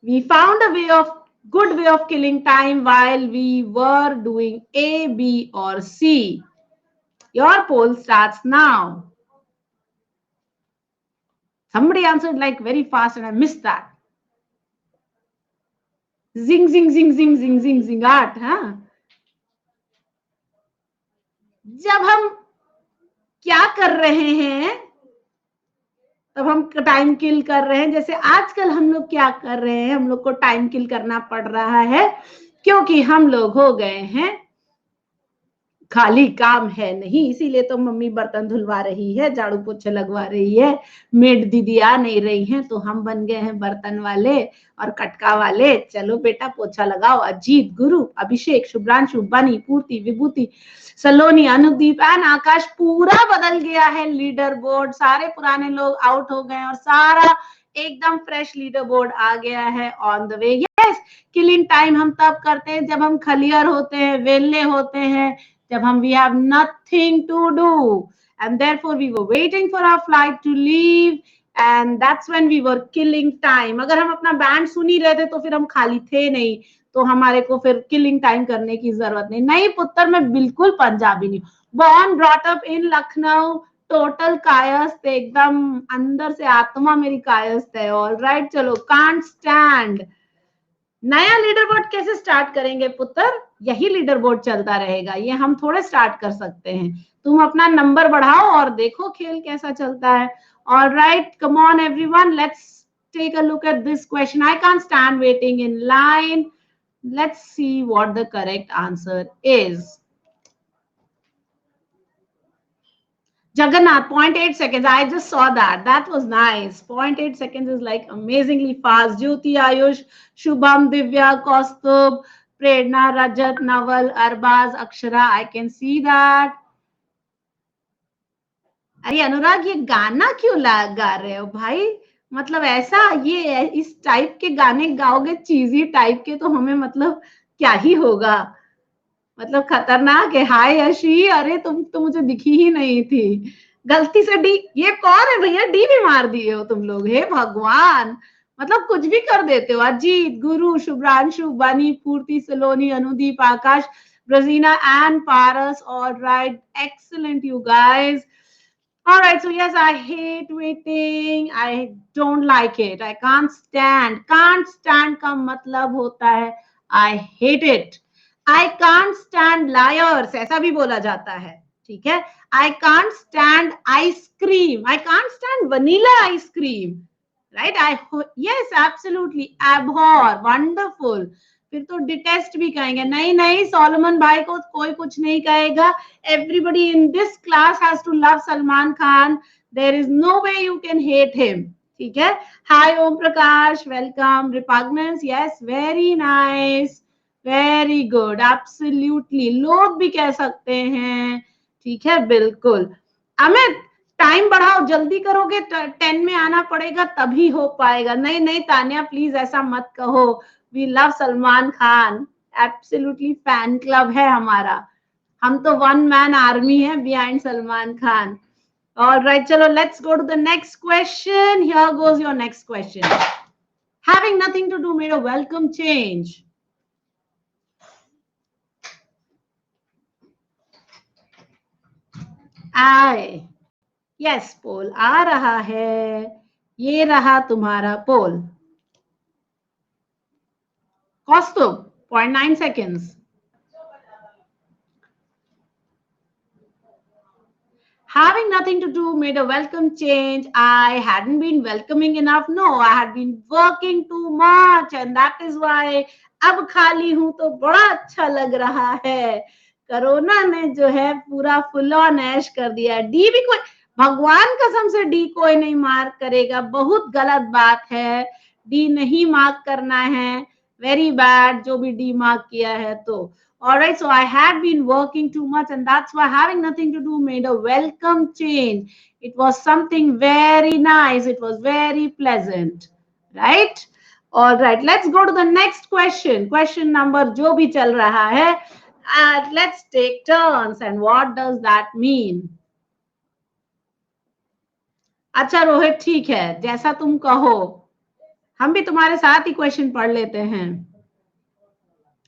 we found a way of good way of killing time while we were doing A, B or C. Your poll starts now. Somebody answered like very fast and I missed that. Zing, zing, zing, zing, zing, zing, zingat, हाँ? जब हम क्या कर रहे हैं तब हम time किल कर रहे हैं। जैसे आजकल हम लोग क्या कर रहे हैं, हम लोग को टाइम किल करना पड़ रहा है क्योंकि हम लोग हो गए हैं खाली काम है नहीं, इसीलिए तो मम्मी बर्तन धुलवा रही है, झाड़ू पोछे लगवा रही है, मेड दीदी आ नहीं रही हैं, तो हम बन गए हैं बर्तन वाले और कटका वाले। चलो बेटा पोछा लगाओ। अजीत, गुरु, अभिषेक, शुभ्रांशु, बनी, पूर्ति, विभूति, सलोनी, अनुदीप एंड आकाश पूरा बदल गया है लीडर बोर्ड। सारे पुराने लोग आउट हो गए और सारा एकदम फ्रेश लीडर बोर्ड आ गया है on the way. Yes, killing time हम तब करते हैं जब हम खलियर होते हैं, वेले होते हैं, जब हम we have nothing to do and therefore we were waiting for our flight to leave and that's when we were killing time। अगर हम अपना बैंड सुन ही रहे थे तो फिर हम खाली थे नहीं, तो हमारे को फिर किलिंग टाइम करने की जरूरत नहीं। नहीं पुत्र, मैं बिल्कुल पंजाबी नहीं, born brought up in Lucknow, total Kayastha, एकदम अंदर से आत्मा मेरी कायस्थ है। ऑल राइट, चलो कांट स्टैंड। नया लीडर बोर्ड कैसे स्टार्ट करेंगे पुत्र? यही लीडर बोर्ड चलता रहेगा, ये हम थोड़े स्टार्ट कर सकते हैं। तुम अपना नंबर बढ़ाओ और देखो खेल कैसा चलता है। All right, come on everyone, let's take a look at this question. I can't stand waiting in line. Let's see what the correct answer is. Jagannath, 0.8 seconds. I just saw that. That was nice. 0.8 seconds is like amazingly fast. Jyoti, Ayush, Shubham, Divya, Kaustubh, Prerna, Rajat, Naval, Arbaz, Akshara. I can see that. अरे अनुराग, ये गाना क्यों गा रहे हो भाई? मतलब ऐसा ये इस टाइप के गाने गाओगे, चीजी टाइप के, तो हमें मतलब क्या ही होगा। मतलब खतरनाक है। हाय अशी, अरे तुम तो मुझे दिखी ही नहीं थी। गलती से डी, ये कौन है भैया? डी भी मार दिए हो तुम लोग, हे भगवान, मतलब कुछ भी कर देते हो। Ajit, Guru, Shubhranshu, Bunny, Purti, Saloni, Anudeep, Akash, Brajina and Paras. All right, excellent you guys. All right, so yes, I hate waiting. I don't like it. I can't stand. Can't stand का मतलब होता है I hate it. I can't stand liars, ऐसा भी बोला जाता है, ठीक है। I can't stand ice cream. I can't stand vanilla ice cream. Right? Yes, absolutely. Abhor, wonderful. फिर तो डिटेस्ट भी कहेंगे। नहीं नहीं, सोलोमन भाई को कोई कुछ नहीं कहेगा। Everybody in this class has to love Salman Khan. There is no way you can hate him, ठीक है। Hi Om Prakash, welcome. Repugnance, yes, very nice, very good, absolutely. लोग भी कह सकते हैं, ठीक है, बिल्कुल। अमित, टाइम बढ़ाओ, जल्दी करोगे 10 में आना पड़ेगा, तभी हो पाएगा। नहीं नहीं तानिया, प्लीज ऐसा मत कहो। We love Salman Khan, absolutely fan club है हमारा। हम तो वन मैन आर्मी है behind Salman Khan. All right, चलो let's go to the next question. Here goes your next question. Having nothing to do made a welcome change. आए, यस, पोल आ रहा है। ये रहा तुम्हारा पोल। कौस्तुभ, 0.9 seconds. Having nothing to do made a welcome change. I hadn't been welcoming enough. No, I had been working too much and that is why अब खाली हूं तो बड़ा अच्छा लग रहा है। कोरोना ने जो है पूरा फुल ऑन ऐश कर दिया। डी भी कोई, भगवान कसम से डी कोई नहीं मार्क करेगा, बहुत गलत बात है। डी नहीं मार्क करना है, वेरी बैड जो भी डी मार्क किया है। तो all right, so I had been working too much and that's why having nothing to do made a welcome change. It was something very nice, it was very pleasant, right? All right, let's go to the next question. Question number जो भी चल रहा है, let's take turns and what does that mean? अच्छा रोहित, ठीक है, जैसा तुम कहो, हम भी तुम्हारे साथ ही क्वेश्चन पढ़ लेते हैं।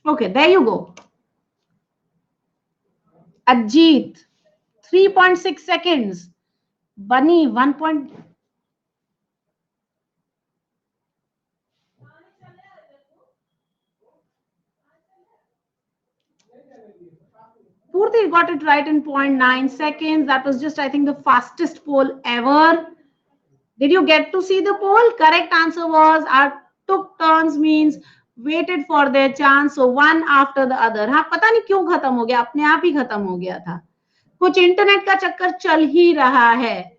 Okay, there you go. Ajit, 3.6 seconds. Bunny, 1. Purti got it right in 0.9 seconds. That was just, I think, the fastest poll ever. Did you get to see the poll? Correct answer was, our took turns means waited for their chance, so one after the other. हाँ, पता नहीं क्यों खत्म हो गया, अपने आप ही खत्म हो गया था, कुछ इंटरनेट का चक्कर चल ही रहा है.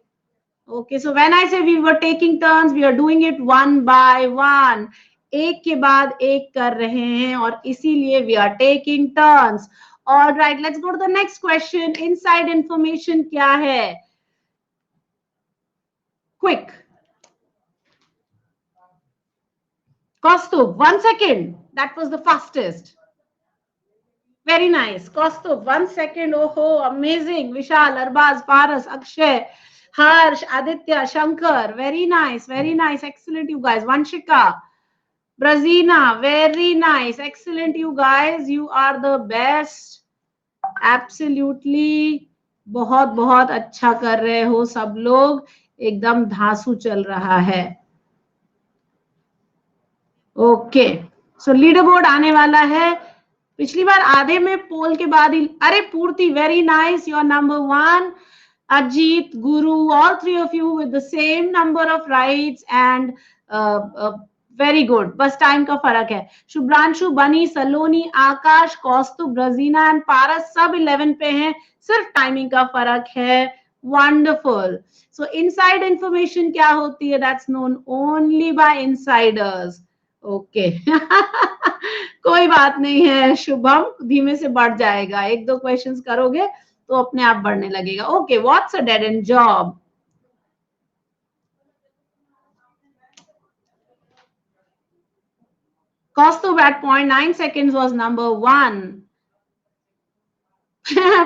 Okay, so when I say we were taking turns, we are doing it one by one. एक के बाद एक कर रहे हैं और इसीलिए we are taking turns. All right, let's go to the next question. Inside information क्या है? Quick. Kaustubh, 1 second. That was the fastest. Very nice. Kaustubh, 1 second. Oh, amazing. Vishal, Arbaz, Paras, Akshay, Harsh, Aditya, Shankar. Very nice. Very nice. Excellent, you guys. Vanshika, Brazina, very nice. Excellent, you guys. You are the best. Absolutely. बहुत बहुत अच्छा कर रहे हो सब लोग, एकदम धांसू चल रहा है. ओके, सो लीडर बोर्ड आने वाला है. पिछली बार आधे में पोल के बाद ही, अरे Purti, very nice, you are number 1. Ajit, Guru, all three of you with the same number of rights and very good. बस टाइम का फर्क है. शुभ्रांशु, बनी, सलोनी, आकाश, कौस्तुभ, ब्रजीना एंड पारस सब 11 पे हैं, सिर्फ टाइमिंग का फर्क है. वंडरफुल. सो इनसाइड इंफॉर्मेशन क्या होती है? That's known only by Insiders. Okay. कोई बात नहीं है शुभम, धीमे से बढ़ जाएगा, एक दो क्वेश्चंस करोगे तो अपने आप बढ़ने लगेगा. Okay, what's a dead and job? Kaustubh at 0.9 seconds was number 1.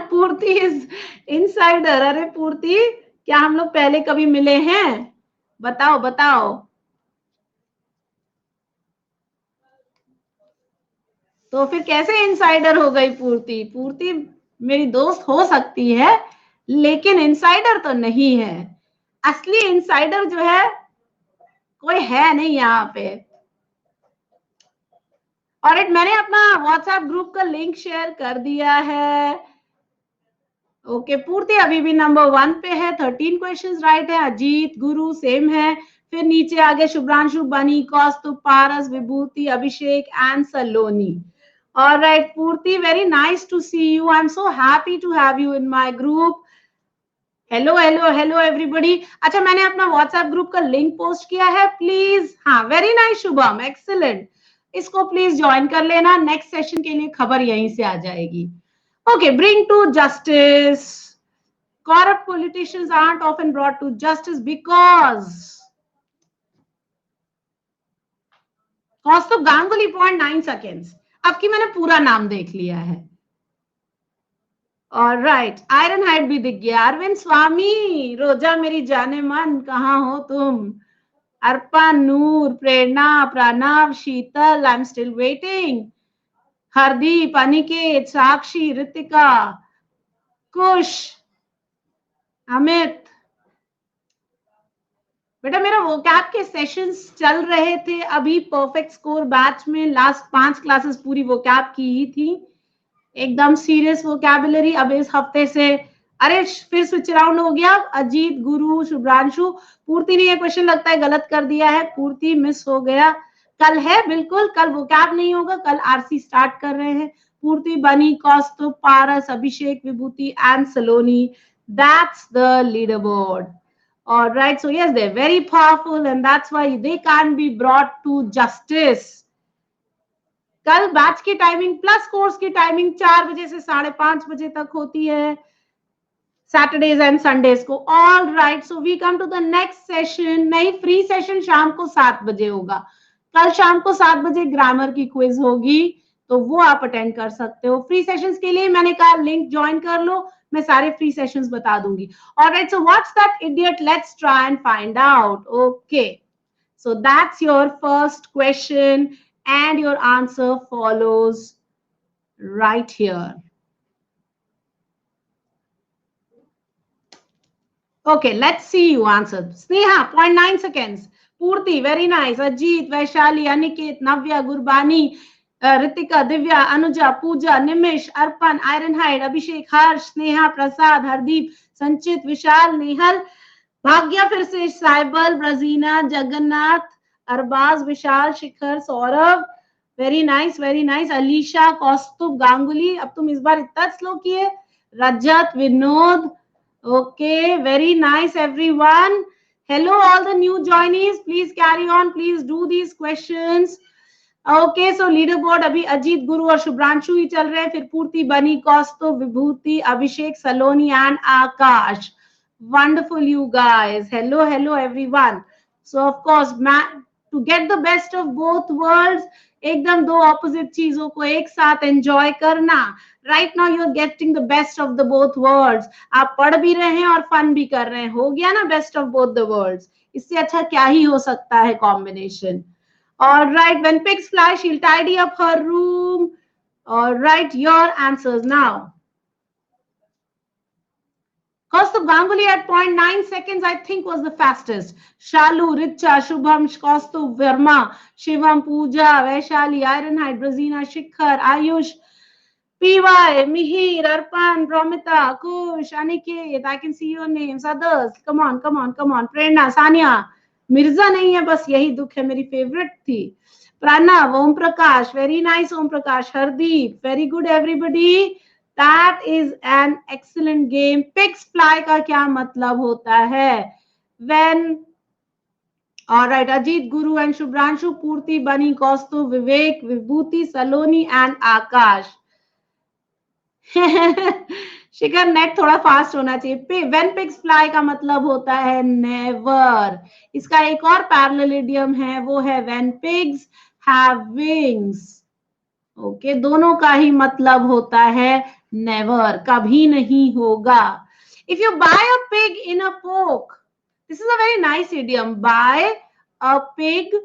पूर्ति इज इनसाइडर. अरे पूर्ति, क्या हम लोग पहले कभी मिले हैं? बताओ बताओ. तो फिर कैसे इनसाइडर हो गई पूर्ति? पूर्ति मेरी दोस्त हो सकती है लेकिन इनसाइडर तो नहीं है. असली इनसाइडर जो है कोई है नहीं यहाँ पे. और मैंने अपना व्हाट्सएप ग्रुप का लिंक शेयर कर दिया है. ओके, पूर्ति अभी भी नंबर 1 पे है, 13 क्वेश्चंस राइट है. अजीत, गुरु सेम है. फिर नीचे आगे Shubhranshu, Bunny, Kaustubh, Paras, Vibhuti, Abhishek and Saloni. All right, Purti, very nice to see you. I'm so happy to have you in my group. Hello hello hello everybody. अच्छा, मैंने अपना व्हाट्सएप ग्रुप का लिंक पोस्ट किया है, प्लीज. हाँ, वेरी नाइस शुभम, एक्सीलेंट. इसको please join कर लेना, नेक्स्ट सेशन के लिए खबर यहीं से आ जाएगी. Okay, bring to justice. Corrupt politicians aren't often brought to justice because Kaustubh Ganguly 0.9 seconds. अब की मैंने पूरा नाम देख लिया है. ऑलराइट, आयरन हाइट भी दिख गया. अरविंद स्वामी, रोजा मेरी जाने मन, कहाँ हो तुम? Arpa, Noor, Prerna, Pranav, Sheetal, I am still waiting. Hardeep, Aniket, Sakshi, Ritika, Kush, Amit. बेटा मेरा वोकैब के सेशंस चल रहे थे अभी परफेक्ट स्कोर बैच में. लास्ट 5 क्लासेस पूरी वोकैब की ही थी, एकदम सीरियस वोकैबुलरी. अब इस हफ्ते से अरे फिर स्विच अराउंड हो गया. अजीत, गुरु, शुभ्रांशु. पूर्ति ने ये क्वेश्चन लगता है गलत कर दिया है. पूर्ति मिस हो गया. कल है, बिल्कुल कल वोकैब नहीं होगा, कल आरसी स्टार्ट कर रहे हैं. Purti, Bunny, Kaustubh, Paras, Abhishek, Vibhuti and Saloni. That's the leader board. All right, so yes, they're very powerful and that's why they can't be brought to justice. कल बैच की टाइमिंग प्लस कोर्स की टाइमिंग 4 बजे से 5:30 बजे तक होती है, सैटरडेज एंड संडेज को. All right, so we come to the next session. नई फ्री सेशन शाम को 7 बजे होगा. कल शाम को 7 बजे ग्रामर की क्विज होगी, तो वो आप अटेंड कर सकते हो. फ्री सेशंस के लिए मैंने कहा लिंक ज्वाइन कर लो, मैं सारे फ्री सेशंस बता दूंगी. Alright, so what's that idiot, let's try and find out. Okay, so that's your first question and your answer follows right here. Okay, let's see you answer. Sneha, 0.9 seconds. Purti, very nice. Ajit, Vaishali, Aniket, Navya, Gurbani, Ritika, Divya, Anuja, Pooja, Nimish, Arpan, Ironhide, Abhishek, Harsh, Sneha, Prasad, Hardeep, Sanchit, Vishal, Nehal, Bhagya, फिर से Saibal, Brajina, Jagannath, Arbaz, Vishal, Shikhar, Saurabh, very nice, very nice. Alisha, Kaustubh, Ganguly. अब तुम इस बार इतना slow किए. रजत, Vinod. Okay, very nice, everyone. Hello, all the new joinees. Please carry on. Please do these questions. Okay, so leaderboard अभी अजीत, गुरु और शुभ्रांशु ही चल रहे हैं. फिर Purti, Bunny, Kaustubh, Vibhuti, Abhishek, Saloni and Akash. Wonderful, you guys. Hello, hello, everyone. So of course, to get the best of both worlds, एकदम दो opposite चीजों को एक साथ एंजॉय करना. Right now you are getting the best of the both worlds. आप पढ़ भी रहे हैं और फन भी कर रहे हैं. हो गया ना best of both the worlds. इससे अच्छा क्या ही हो सकता है combination. All right, when pigs fly, she'll tidy up her room. All right, your answers now. Kaustubh Ganguly at 0.9 seconds, I think, was the fastest. Shalu, Richa, Shubham, Kaustubh, Verma, Shivam, Pooja, Vaishali, Ironhide, Brazina, Shikhar, Ayush, PY, Mihir, Arpan, Promita, Kush, Aniket, I can see your names. Others, come on, come on, come on. Prerna, Sania, Mirza नहीं है, बस यही दुख है, मेरी favourite थी. Pranav, Om Prakash, very nice Om Prakash. Hardeep, very good everybody. That is an excellent game. Pigs fly का क्या मतलब होता है? When. Alright, Ajit, Guru and Shubhranshu, पूर्ति, Bunny, Kaustubh, Vivek, Vibhuti, Saloni and Akash. Shikhar, net थोड़ा फास्ट होना चाहिए. व्हेन पिग्स फ्लाई का मतलब होता है नेवर. इसका एक और पैरेलल इडियम है, वो है when pigs have wings. Okay, दोनों का ही मतलब होता है नेवर, कभी नहीं होगा. If you buy a pig in a poke, this is a very nice idiom. Buy a pig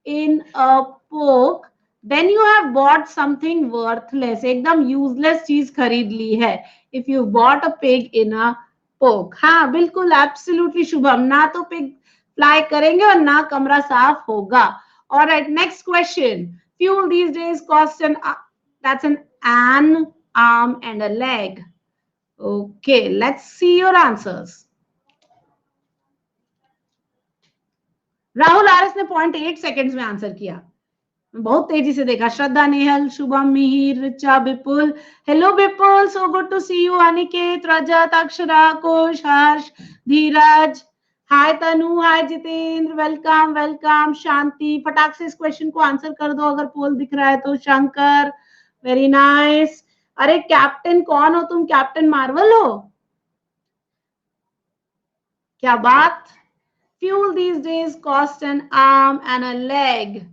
in a poke, then you have bought something worthless. एकदम useless चीज खरीद ली है. If you bought a pig in a poke. हाँ बिल्कुल, absolutely Shubham. ना तो pig fly करेंगे और ना कमरा साफ होगा. All right, next question. Fuel these days costs that's an arm and a leg. Okay, let's see your answers. Rahul RS ने 0.8 सेकेंड्स में आंसर किया. बहुत तेजी से देखा. Shraddha, Nehal, Shubham, Mihir, Richa, Vipul. Hello Vipul, so good to see you. Aniket, Rajat, Akshara, Kush, Harsh, Dheeraj. Hi Tanu, hi Jitendra, welcome welcome. Shanti, फटाक से इस क्वेश्चन को आंसर कर दो अगर पोल दिख रहा है तो. Shankar, very nice. अरे कैप्टन कौन हो तुम? कैप्टन मार्वल हो? क्या बात. Fuel these days cost N arm and a leg.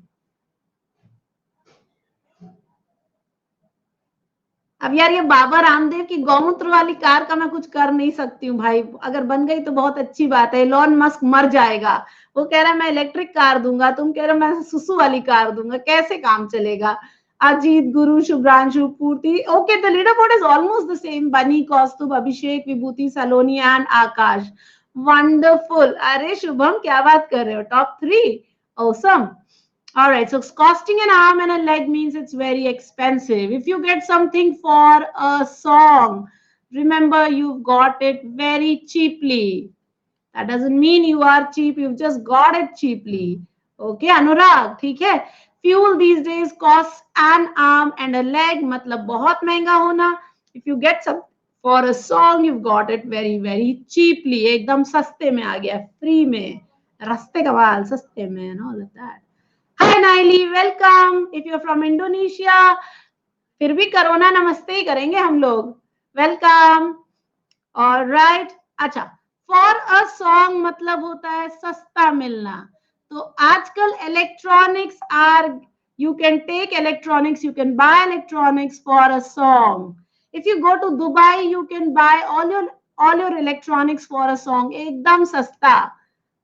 अब यार ये बाबा रामदेव की गौमूत्र वाली कार का मैं कुछ कर नहीं सकती हूँ भाई. अगर बन गई तो बहुत अच्छी बात है. एलॉन मस्क मर जाएगा. वो कह रहा है मैं इलेक्ट्रिक कार दूंगा, तुम कह रहे हो मैं सुसु वाली कार दूंगा. कैसे काम चलेगा? अजीत, गुरु, शुभ्रांशु, पूर्ति. Okay, the leader board is almost the same. बनी, कौस्तुभ, अभिषेक, विभूति, सलोनी एंड आकाश. वंडरफुल. अरे शुभम, क्या बात कर रहे हो? Top 3. Awesome. All right, so costing an arm and a leg means it's very expensive. If you get something for a song, remember you've got it very cheaply. That doesn't mean you are cheap, you've just got it cheaply. Okay, Anurag, ठीक है? Fuel these days costs an arm and a leg, मतलब बहुत महंगा होना. If you get some for a song, you've got it very very cheaply. एकदम सस्ते में आ गया, free में. रास्ते का बाल सस्ते में, and all of that. Hi Naili, welcome. If you're from Indonesia, फिर भी कोरोना नमस्ते ही करेंगे हम लोग. Welcome. All right. अच्छा, for a song मतलब होता है सस्ता मिलना. तो आजकल electronics are, you can take electronics, you can buy electronics for a song. If you go to Dubai, you can buy all your electronics for a song. एकदम सस्ता.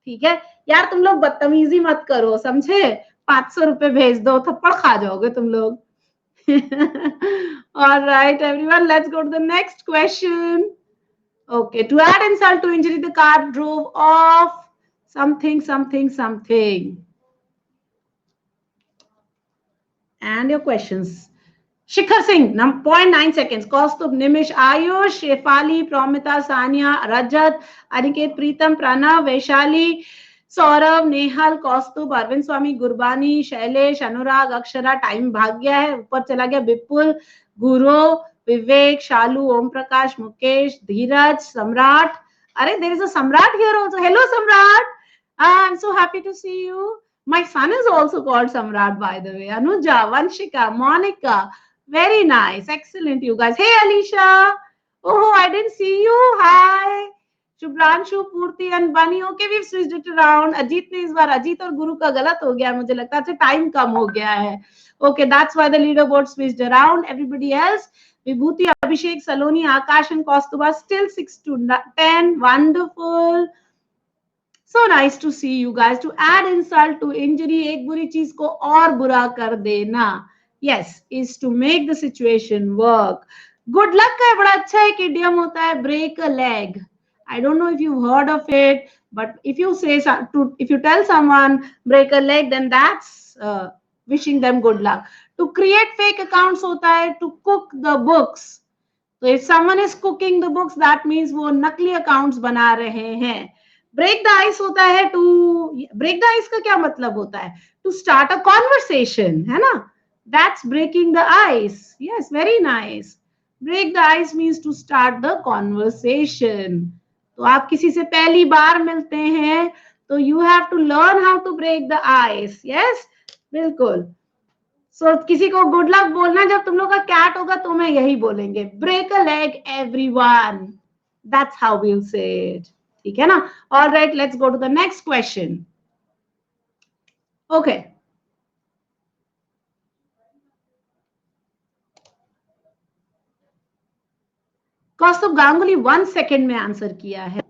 ठीक है यार, तुम लोग बदतमीजी मत करो, समझे? 500 रुपए भेज दो, थप्पड़ खा जाओगे तुम लोग. All right, everyone, let's go to the next question. Okay, to add insult to injury, the car drove off something, something, something. And your questions. Shikhar Singh, 0.9 seconds. Kaustubh, Nimish, Ayush, Shefali, Promita, Sania, Rajat, Aniket, Preetam, Pranav, Vaishali, Saurabh, Nehal, Kaustubh, Arvind Swami, Gurbani, Shailesh, Anurag, Akshara, time भाग गया है, ऊपर चला गया, विपुल, गुरु, विवेक, शालू, ओम प्रकाश, मुकेश, धीरज, सम्राट. अरे there is a Samrat here also. Hello Samrat. I'm so happy to see you. My son is also called Samrat, by the way. Anuja, Vanshika, Monica. Very nice. Excellent, you guys. Hey Alicia. Oh, I didn't see you. Hi. Shubhranshu, Purti and Bani. Okay, we switched it around. Ajit ने इस बार, अजीत और गुरु का गलत हो गया मुझे लगता है, टाइम कम हो गया है. Okay, that's why the leader board switched around. Everybody else, Vibhuti, Abhishek, Saloni, Akash and Kaustubha still 6 to 10. Wonderful. So nice to see you guys. To add insult to injury, एक बुरी चीज को और बुरा कर देना, yes, is to make the situation work. Good luck का बड़ा अच्छा एक idiom होता है, break a leg. I don't know if you've heard of it, but if you say if you tell someone break a leg, then that's wishing them good luck. To create fake accounts होता है to cook the books. So if someone is cooking the books, that means वो नकली accounts बना रहे हैं. Break the ice होता है to, break the ice का क्या मतलब होता है? टू स्टार्ट अ कॉन्वर्सेशन, है ना? That's breaking the ice. Yes, very nice. Break the ice means to start the conversation. तो आप किसी से पहली बार मिलते हैं तो you have to learn how to break the ice. Yes, बिल्कुल. सो किसी को गुड लक बोलना, जब तुम लोग का कैट होगा तो मैं यही बोलेंगे, break a leg everyone. That's how we will say it. ठीक है ना? All right, let's go to the next question. Okay, Kaustubh Ganguly 1 second में आंसर किया है.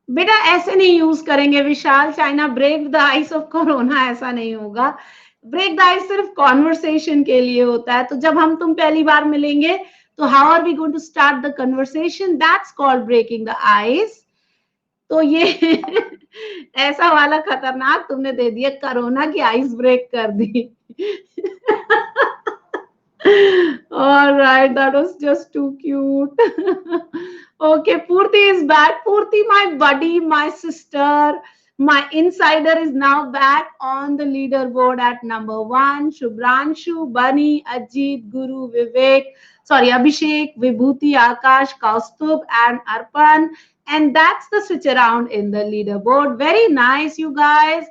बेटा ऐसे नहीं यूज करेंगे. Vishal China, break the ice of corona, ऐसा नहीं होगा. ब्रेक द आइस सिर्फ कॉन्वर्सेशन के लिए होता है. तो जब हम तुम पहली बार मिलेंगे तो how are we going to start the conversation, that's called breaking the ice. तो ये ऐसा वाला खतरनाक तुमने दे दिया, कोरोना की आइस ब्रेक कर दी. All right, that was just too cute. Okay, Purti is back. Purti, my buddy, my sister, my insider is now back on the leaderboard at number 1. Shubhranshu, Bunny, Ajit, Guru, Vivek, Abhishek, Vibhuti, Akash, Kaustubh, and Arpan. And that's the switch around in the leaderboard. Very nice, you guys.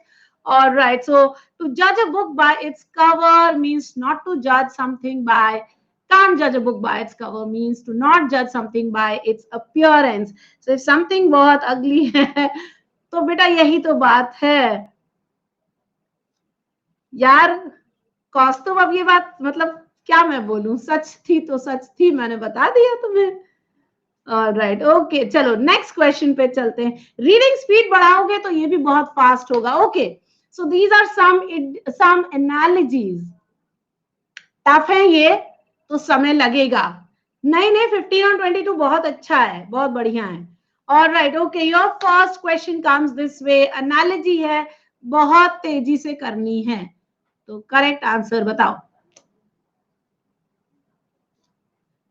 All right, so to judge a book by its cover means not to judge something by, can't judge a book by its cover means to not judge something by its appearance. So if something बहुत ugly है तो बेटा यही तो बात है यार. कौस्तुभ, अब ये बात मतलब क्या मैं बोलूं, सच थी तो सच थी, मैंने बता दिया तुम्हें. राइट, ओके, चलो नेक्स्ट क्वेश्चन पे चलते हैं. रीडिंग स्पीड बढ़ाओगे तो ये भी बहुत फास्ट होगा. Okay, so these are some analogies. Tough है ये तो समय लगेगा. नहीं नहीं, 15 और 22 बहुत अच्छा है, बहुत बढ़िया है. All right, okay, your first question comes this way. Analogy है, बहुत तेजी से करनी है, तो करेक्ट आंसर बताओ.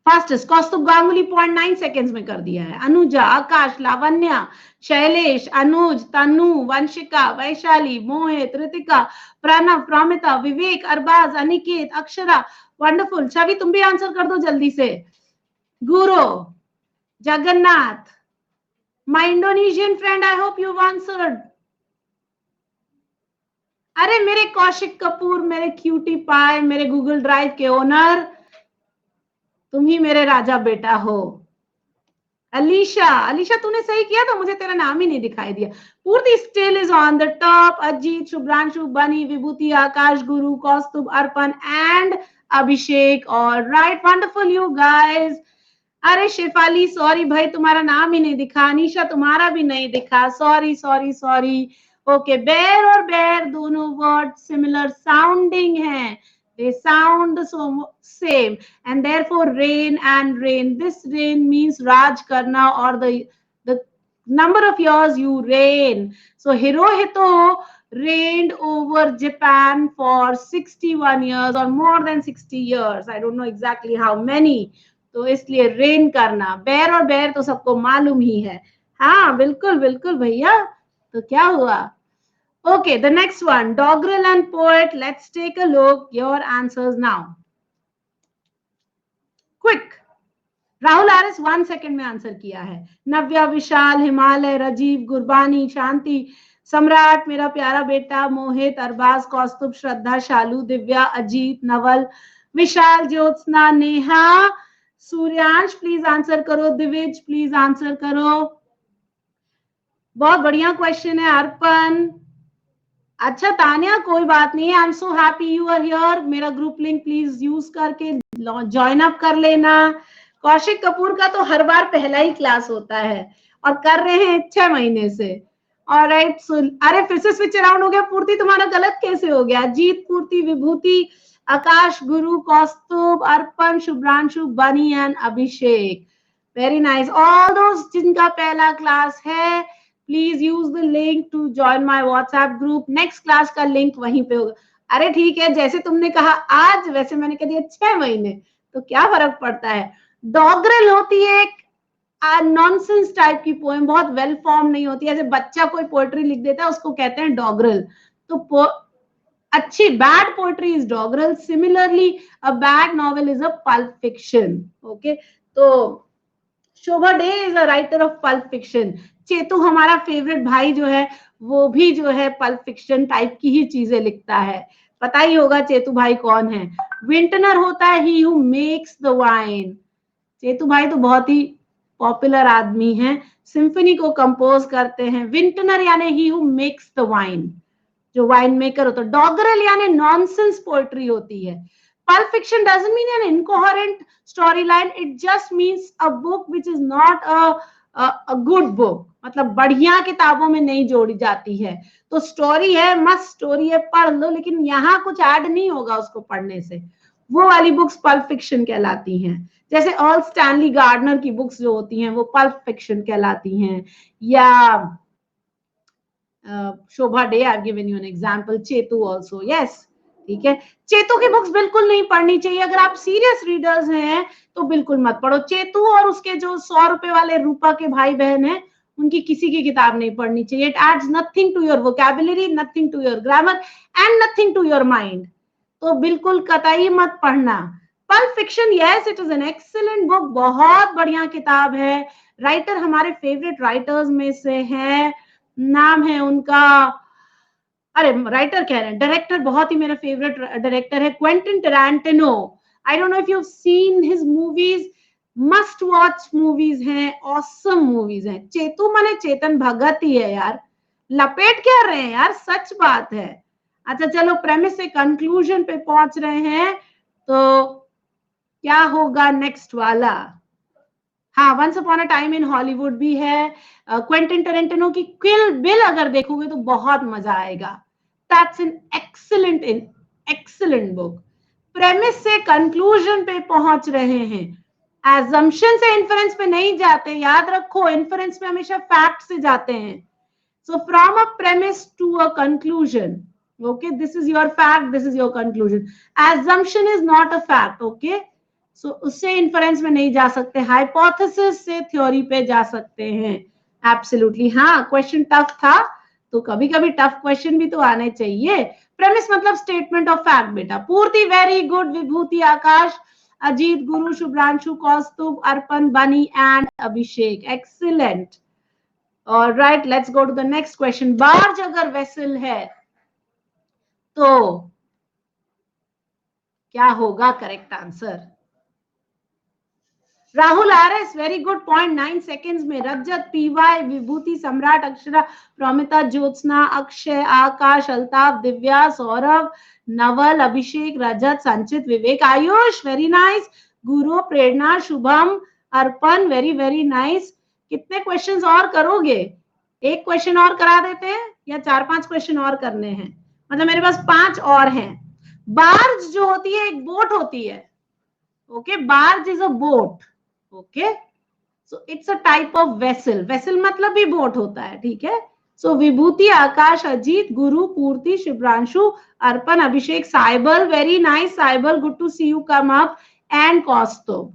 फास्टेस्ट कौस्तुभ गांगुली 0.9 सेकेंड्स में कर दिया है. अनुजा, आकाश, लावण्या, शैलेश, अनुज, तनु, वंशिका, वैशाली, मोहित, ऋतिका, प्रणव, प्रमिता, विवेक, अरबाज, अनिकेत, अक्षरा. वंडरफुल. छवि, तुम भी आंसर कर दो जल्दी से. गुरु, Jagannath, my Indonesian friend, I hope you answered. अरे मेरे कौशिक कपूर, मेरे क्यूटी पाए, मेरे गूगल ड्राइव के ओनर, तुम ही मेरे राजा बेटा हो. अलीशा, अलीशा तूने सही किया तो मुझे तेरा नाम ही नहीं दिखाई दिया. पूर्ति still is on the top. Ajit, Shubhranshu, बनी, विभूति, आकाश, गुरु, कौस्तुभ, अर्पण एंड अभिषेक. और राइट, वंडरफुल यू गाइस. अरे शेफाली, सॉरी भाई, तुम्हारा नाम ही नहीं दिखा. अनीशा, तुम्हारा भी नहीं दिखा. Sorry sorry sorry. ओके, बेर और बेर दोनों वर्ड सिमिलर साउंडिंग हैं. They sound so same, and therefore rain and rain. This rain means Raj karna, or the number of years you reign. So Hirohito reigned over Japan for 61 years or more than 60 years. I don't know exactly how many. तो इसलिए rain करना. बेर और बेर तो सबको मालूम ही है. हाँ बिल्कुल बिल्कुल भैया, तो क्या हुआ? Okay, the next one, doggerel and poet, let's take a look your answers now, quick. Rahul RS 1 second में आंसर किया है। नव्या, विशाल, हिमालय, राजीव, गुरबानी, शांति, सम्राट, मेरा प्यारा बेटा, मोहित, अरबाज, कौस्तुभ, श्रद्धा, शालू, दिव्या, अजीत, नवल, विशाल, ज्योत्सना, नेहा, सूर्यांश प्लीज आंसर करो, दिविज प्लीज आंसर करो। बहुत बढ़िया क्वेश्चन है अर्पण। अच्छा तानिया, कोई बात नहीं है, I am so happy you are here. मेरा ग्रुप लिंक प्लीज यूज करके ज्वाइन अप कर लेना। कौशिक कपूर का तो हर बार पहला ही क्लास होता है और कर रहे हैं 6 महीने से। ऑलराइट, अरे फिर से स्विच अराउंड हो गया। पूर्ति तुम्हारा गलत कैसे हो गया? जीत, पूर्ति, विभूति, आकाश, गुरु, कौस्तुभ, Arpan, Shubhranshu, Bani and Abhishek. Very nice. All दोस्त जिनका पहला क्लास है, please use the link to join my WhatsApp group. Next class का लिंक वहीं पे होगा। अरे ठीक है, जैसे तुमने कहा आज, वैसे मैंने कह दिया 6 महीने, तो क्या फर्क पड़ता है। डॉगरल होती है एक नॉनसेंस टाइप की पोएम, बहुत वेल फॉर्म नहीं होती है। जैसे बच्चा कोई पोएट्री लिख देता है उसको कहते हैं डॉगरल। तो अच्छी bad poetry is doggerel. Similarly a bad novel is a pulp fiction. Okay, तो Shobha De is a writer of pulp fiction. Chetu हमारा फेवरेट भाई जो है, वो भी जो है पल्प फिक्शन टाइप की ही चीजें लिखता है। पता ही होगा चेतू भाई कौन है। विंटनर होता है ही who makes the wine. Chetu भाई तो बहुत ही पॉपुलर आदमी हैं, सिम्फनी को कंपोज करते हैं। विंटनर यानी he who makes the wine, जो वाइन मेकर होता है। डॉगरल यानी नॉनसेंस पोएट्री होती है। Pulp fiction doesn't mean an incoherent story line, it just means a book which is not a good book, मतलब बढ़िया किताबों में नहीं जोड़ी जाती है। तो स्टोरी है, मस्त स्टोरी है, पढ़ लो, लेकिन यहाँ कुछ ऐड नहीं होगा उसको पढ़ने से। वो वाली बुक्स पल्प फिक्शन कहलाती हैं। जैसे ऑल स्टैनली गार्डनर की बुक्स जो होती हैं वो पल्प फिक्शन कहलाती हैं। या Shobha De, I given you an example, Chetu also, yes. ठीक है, चेतू की बुक्स बिल्कुल नहीं पढ़नी चाहिए। अगर आप सीरियस रीडर्स हैं तो बिल्कुल मत पढ़ो। चेतू और उसके जो 100 रुपए वाले रूपा के भाई बहन हैं, उनकी किसी की किताब नहीं पढ़नी चाहिए। It adds nothing to your vocabulary, nothing to your grammar and nothing to your mind. तो बिल्कुल कतई मत पढ़ना। Pulp fiction, yes it is an excellent book, बहुत बढ़िया किताब है। राइटर हमारे फेवरेट राइटर्स में से है, नाम है उनका, अरे राइटर कह रहे हैं, डायरेक्टर बहुत ही मेरा फेवरेट डायरेक्टर है, Quentin Tarantino. I don't know if you have seen his movies, must watch movies हैं, ऑसम मूवीज हैं। चेतू माने चेतन भगत ही है यार, लपेट क्या रहे हैं यार, सच बात है। अच्छा चलो, प्रेमिस से कंक्लूजन पे पहुंच रहे हैं, तो क्या होगा नेक्स्ट वाला? हाँ, once upon a time in Hollywood भी है। क्वेंटिन टेरेंटिनो की किल बिल अगर देखोगे तो बहुत मजा आएगा। That's an excellent book. Premise से कंक्लूजन पे पहुंच रहे हैं, एजम्पशन से इन्फरेंस पे नहीं जाते, याद रखो, इन्फरेंस में हमेशा फैक्ट से जाते हैं। So from a premise to a conclusion, okay, this is your fact, this is your conclusion. Assumption is not a fact, okay. So उससे इन्फरेंस में नहीं जा सकते, हाइपोथेसिस से थ्योरी पे जा सकते हैं। एब्सोल्युटली, हाँ क्वेश्चन टफ था, तो कभी कभी टफ क्वेश्चन भी तो आने चाहिए। प्रेमिस मतलब स्टेटमेंट ऑफ फैक्ट बेटा। Purti very good, Vibhuti, Akash, Ajit, Guru, Shubhranshu, Kaustubh, Arpan, Bani and Abhishek, excellent. Alright, let's go to the next question. Barge अगर वेसल है तो क्या होगा correct answer? Rahul RS, very good point, 9 seconds में। रजत, पीवाई, विभूति, सम्राट, अक्षरा, प्रोमिता, ज्योत्सना, अक्षय, आकाश, अल्ताफ, दिव्या, सौरभ, नवल, अभिषेक, रजत, संचित, विवेक, आयुष, वेरी नाइस। गुरु, प्रेरणा, शुभम, अर्पण, वेरी वेरी नाइस। कितने क्वेश्चंस और करोगे? एक क्वेश्चन और करा देते हैं या 4-5 क्वेश्चन और करने हैं? मतलब मेरे पास 5 और हैं। बार्ज जो होती है एक बोट होती है, okay, barge is a boat, okay, so it's a type of vessel. Vessel मतलब भी बोट होता है, ठीक है। सो विभूति, Akash, Ajit, Guru, Purti, Shubhranshu, Arpan, Abhishek, Saibal, very nice Saibal, good to see you come up, and Kaustubh.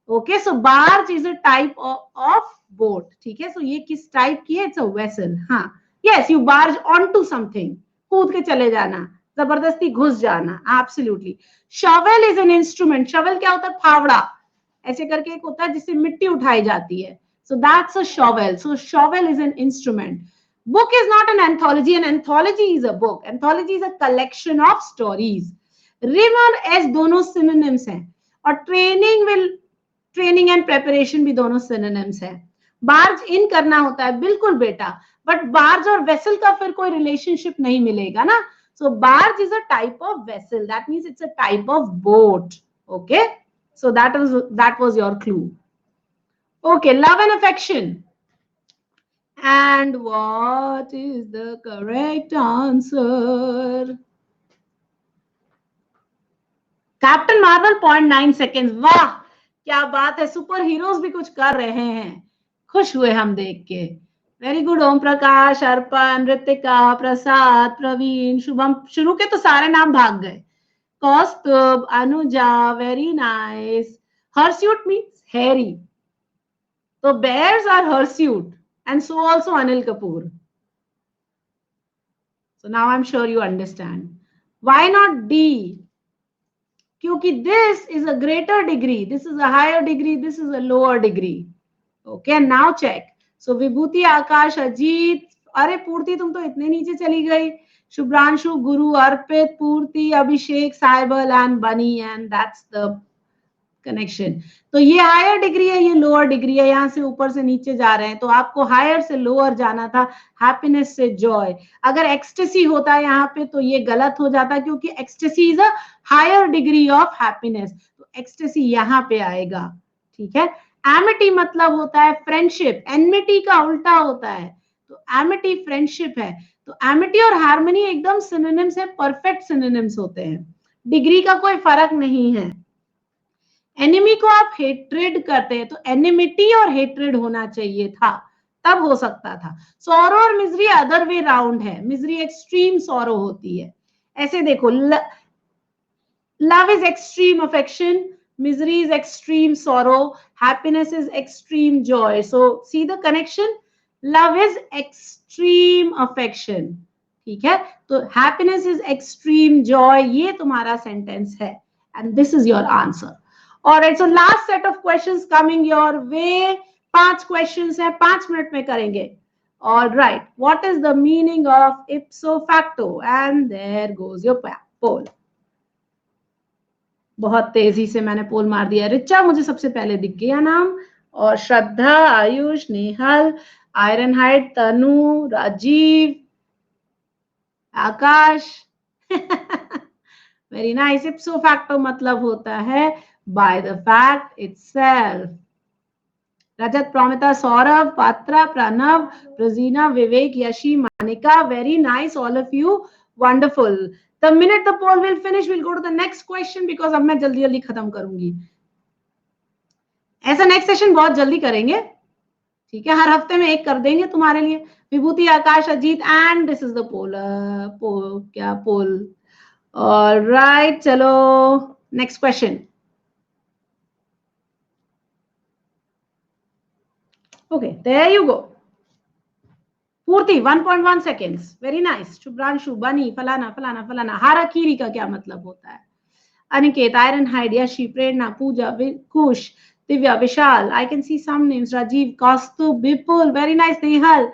Okay, so barge is a type of boat, ठीक है। So ये किस टाइप की है? It's a vessel. हाँ, yes, you barge on to something, कूद के चले जाना, जबरदस्ती घुस जाना, absolutely. Shovel is an instrument. Shovel क्या होता है? फावड़ा, ऐसे करके एक होता है जिससे मिट्टी उठाई जाती है। सो that's a shovel. So shovel is an instrument. Book is not an anthology. An anthology is a book. Anthology is a collection of stories. River as दोनों synonyms हैं, और ट्रेनिंग एंड प्रेपरेशन भी दोनों सिनोनिम्स है। Barge in करना होता है, बिल्कुल बेटा, बट बार्ज और वेसल का फिर कोई रिलेशनशिप नहीं मिलेगा ना। So barge is a type of vessel, that means it's a type of boat. Okay, so that was your clue. Okay, love and affection, and what is the correct answer? Captain Marvel 0.9 second. वाह, क्या बात है, super heroes भी कुछ कर रहे हैं, खुश हुए हम देख के। वेरी गुड ओम प्रकाश, अर्पण, ऋतिका, प्रसाद, प्रवीण, शुभम, शुरू के तो सारे नाम भाग गए। Kaustubh, Anuja, very nice. Hirsute means hairy, तो bears are hirsute, and so also Anil Kapoor. So now I'm sure you understand. Why not D? क्योंकि this is a greater degree, this is a higher degree, this is a lower degree. Okay, now check. So विभूति, आकाश, अजीत, अरे पूर्ति तुम तो इतने नीचे चली गई। शुभ्रांशु, गुरु, अर्पित, पूर्ति, अभिषेक, साइबल एंड बनी, एंड दैट्स द कनेक्शन। तो ये हायर डिग्री है, ये लोअर डिग्री है, यहां से ऊपर से नीचे जा रहे हैं, तो आपको हायर से लोअर जाना था, हैप्पीनेस से जॉय। अगर एक्सटेसी होता है यहाँ पे तो ये गलत हो जाता, क्योंकि ecstasy is a higher degree of happiness, तो एक्सटेसी यहाँ पे आएगा, ठीक है। एमिटी मतलब होता है फ्रेंडशिप, एनमिटी का उल्टा होता है, तो एमिटी फ्रेंडशिप है। तो एमिटी और हार्मनी एकदम सिनोनिम्स है, परफेक्ट सिनोनिम्स होते हैं, डिग्री का कोई फर्क नहीं है। एनिमी को आप हेट्रेड करते हैं, तो एनिमिटी और हेट्रेड होना चाहिए था, तब हो सकता था। सॉरो और मिजरी अदर वे राउंड है, मिजरी एक्सट्रीम सॉरो होती है। ऐसे देखो, love is extreme affection, misery is extreme sorrow, happiness is extreme Joy. So see the connection, love is extreme affection, ठीक है, तो हैप्पीनेस इज एक्सट्रीम जॉय, ये तुम्हारा सेंटेंस है, and this is your answer. Alright, so last set of questions coming your way. 5 questions है, 5 minute में करेंगे। Alright, what is the meaning of ipso facto? And there goes your poll. बहुत तेजी से मैंने पोल मार दिया। रिचा मुझे सबसे पहले दिख गया नाम, और Shraddha, Ayush, Nehal, Iron Height, Tanu, Rajeev, Akash. Very nice. Ipso facto मतलब होता है by the fact itself. Rajat, Promita, Saurabh, Patra, Pranav, रजीना, Vivek, Yeshi, Manika, very nice all of you, wonderful. The minute the poll will finish, we'll go to the next question, because अब मैं जल्दी जल्दी खत्म करूंगी। ऐसा नेक्स्ट सेशन बहुत जल्दी करेंगे, ठीक है, हर हफ्ते में एक कर देंगे तुम्हारे लिए। Vibhuti, Akash, Ajit, and this is the poll. Alright, चलो next question. Okay, there you go. पूर्ति 1.1 seconds. Very nice. शुभ्रांशु, बनी, फलाना फलाना फलाना। हाराकीरी का क्या मतलब होता है? Aniket, Iron Hide, Yashi, Prerna, Pooja, Kush, Divya, Vishal, I can see some names, Rajeev, Kaustubh, Vipul, very nice, Nehal,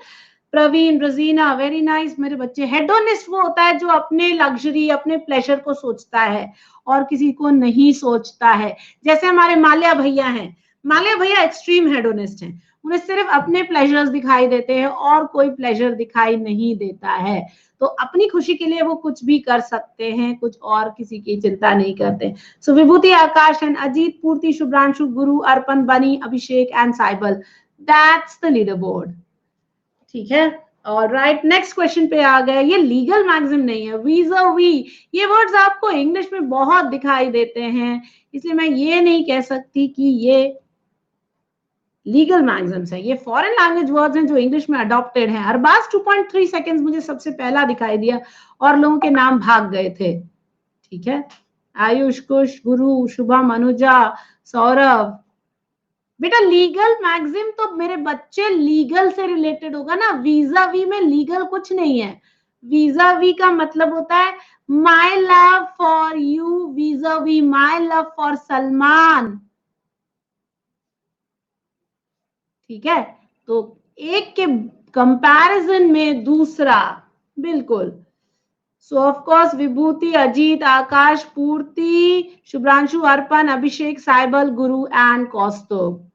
Praveen, Rajina, very nice मेरे बच्चे। हेडोनिस्ट वो होता है जो अपने लग्जरी, अपने प्लेजर को सोचता है और किसी को नहीं सोचता है। जैसे हमारे माल्या भैया हैं, माल्या भैया एक्सट्रीम हेडोनिस्ट हैं, उन्हें सिर्फ अपने प्लेजर्स दिखाई देते हैं और कोई प्लेजर दिखाई नहीं देता है। तो अपनी खुशी के लिए वो कुछ भी कर सकते हैं, कुछ और किसी की चिंता नहीं करते। सो विभूति, आकाश एंड अजीत, पूर्ति, Shubhranshu, Guru, Arpan, Bani, Abhishek and Saibal, that's the leader board, ठीक है। और राइट, नेक्स्ट क्वेश्चन पे आ गए। ये लीगल मैक्सिम नहीं है, वीजा वी, ये वर्ड्स आपको इंग्लिश में बहुत दिखाई देते हैं, इसलिए मैं ये नहीं कह सकती कि ये लीगल मैक्सिम्स है। ये फॉरेन लैंग्वेज वर्ड्स हैं जो इंग्लिश में अडॉप्टेड हैं। अरबाज 2.3 सेकेंड्स मुझे सबसे पहला दिखाई दिया और लोगों के नाम भाग गए थे, ठीक है। आयुष, कुश, गुरु, शुभम, अनुजा, सौरभ, बेटा लीगल मैक्सिम तो मेरे बच्चे लीगल से रिलेटेड होगा ना, वीजा वी में लीगल कुछ नहीं है। वीजा वी का मतलब होता है my love for you vis-a-vis my love for Salman, ठीक है। तो एक के कंपैरिजन में दूसरा, बिल्कुल। So of course Vibhuti, Ajit, Akash, Purti, Shubhranshu, Arpan, Abhishek, Saibal, Guru and Kaustubh.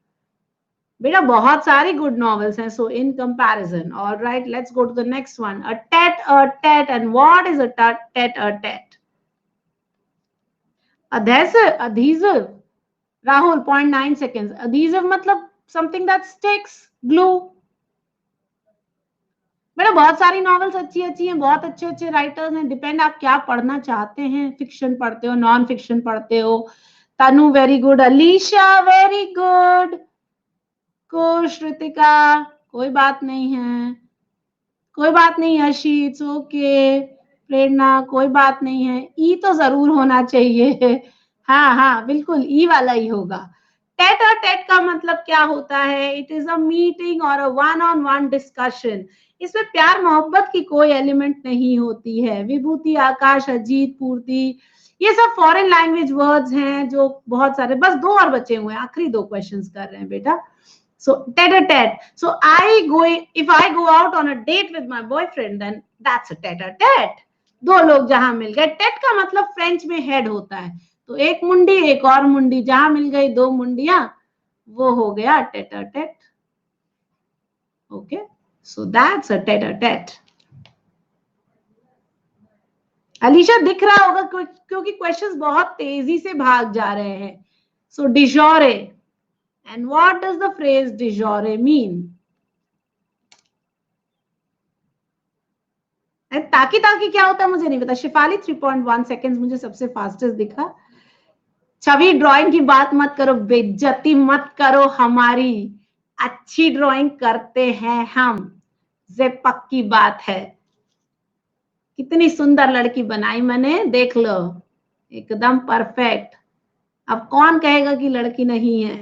बेटा बहुत सारी गुड नॉवेल्स हैं, so in comparison. Alright, let's go to the next one. A tete and what is a tete? adhesive, Rahul 0.9 seconds। adhesive मतलब something that sticks, glue। बेटा बहुत सारी नॉवेल्स अच्छी अच्छी हैं, बहुत अच्छे अच्छे राइटर्स हैं, डिपेंड आप क्या पढ़ना चाहते हैं, फिक्शन पढ़ते हो, नॉन फिक्शन पढ़ते हो। Tanu very good, Alisha very good, Kush, Ritika कोई बात नहीं है, कोई बात नहीं, आशीष ओके, प्रेरणा कोई बात नहीं है, ई तो जरूर होना चाहिए। हाँ हाँ बिल्कुल ई वाला ही होगा। टेट और टेट का मतलब क्या होता है? इट इज अ मीटिंग और a one on one discussion. इसमें प्यार मोहब्बत की कोई एलिमेंट नहीं होती है। विभूति, आकाश, अजीत, पूर्ति, ये सब फॉरेन लैंग्वेज वर्ड्स हैं जो बहुत सारे, बस दो और बचे हुए हैं, आखिरी दो क्वेश्चंस कर रहे हैं बेटा। So tete-a-tete. So if I go out on a date with my boyfriend, then that's a tete-a-tete. दो लोग जहां मिल गए, टेट का मतलब फ्रेंच में हेड होता है, तो एक मुंडी एक और मुंडी जहां मिल गई, दो मुंडियां, वो हो गया tete-a-tete. Okay, so that's a tete-a-tete. Alisha दिख रहा होगा क्योंकि क्वेश्चंस बहुत तेजी से भाग जा रहे हैं। सो डिजोरे, and what does the phrase de jure mean? ताकि ताकि क्या होता है मुझे नहीं पता। शिफाली 3.1 सेकेंड्स मुझे सबसे फास्टेस्ट दिखा। छवि ड्राइंग की बात मत करो, बेइज्जती मत करो हमारी, अच्छी ड्राइंग करते हैं हम, ये पक्की बात है। कितनी सुंदर लड़की बनाई मैंने, देख लो, एकदम परफेक्ट। अब कौन कहेगा कि लड़की नहीं है,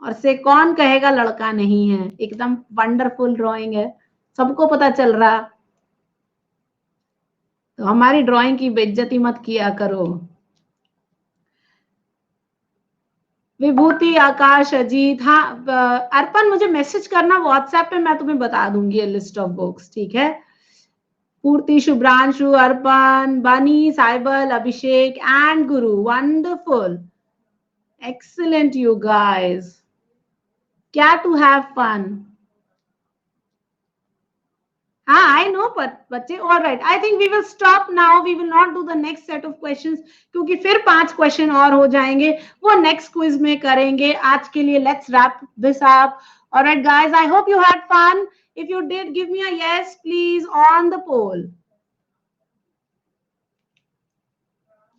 और से कौन कहेगा लड़का नहीं है? एकदम वंडरफुल ड्राइंग है, सबको पता चल रहा। तो हमारी ड्राइंग की बेइज्जती मत किया करो। विभूति, आकाश, अजीत, हाँ अर्पण मुझे मैसेज करना व्हाट्सएप पे, मैं तुम्हें बता दूंगी ये लिस्ट ऑफ बुक्स, ठीक है। पूर्ति, शुभ्रांशु, अर्पण, बनी, Cyble, Abhishek and Guru, wonderful, excellent you guys, care to have fun। हाँ I know बच्चे, all right, I think we will stop now, we will not do the next set of questions क्योंकि फिर 5 question और हो जाएंगे, वो next quiz में करेंगे। आज के लिए let's wrap this up। All right guys, I hope you had fun, if you did give me a yes please on the poll।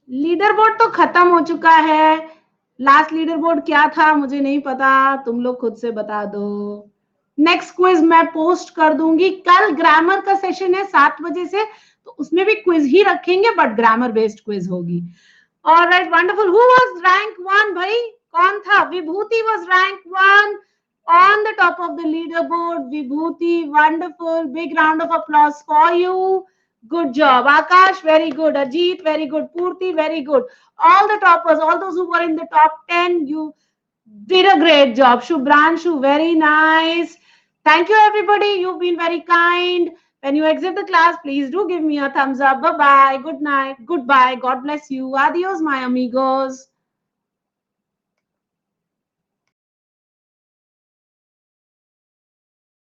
Leader board तो खत्म हो चुका है, लास्ट लीडर बोर्ड क्या था मुझे नहीं पता, तुम लोग खुद से बता दो। नेक्स्ट क्विज मैं पोस्ट कर दूंगी, कल ग्रामर का सेशन है 7 बजे से, तो उसमें भी क्विज ही रखेंगे बट ग्रामर बेस्ड क्विज होगी। Alright wonderful, who was rank 1 भाई, कौन था? विभूति was rank 1 on the top of the leaderboard। Vibhuti, wonderful, big round of applause for you, good job। Akash very good, Ajit very good, Purti very good, all the toppers, all those who were in the top 10, you did a great job। Shubhranshu very nice, thank you everybody, you've been very kind। when you exit the class please do give me a thumbs up। Bye bye, good night, goodbye, god bless you, adios my amigos।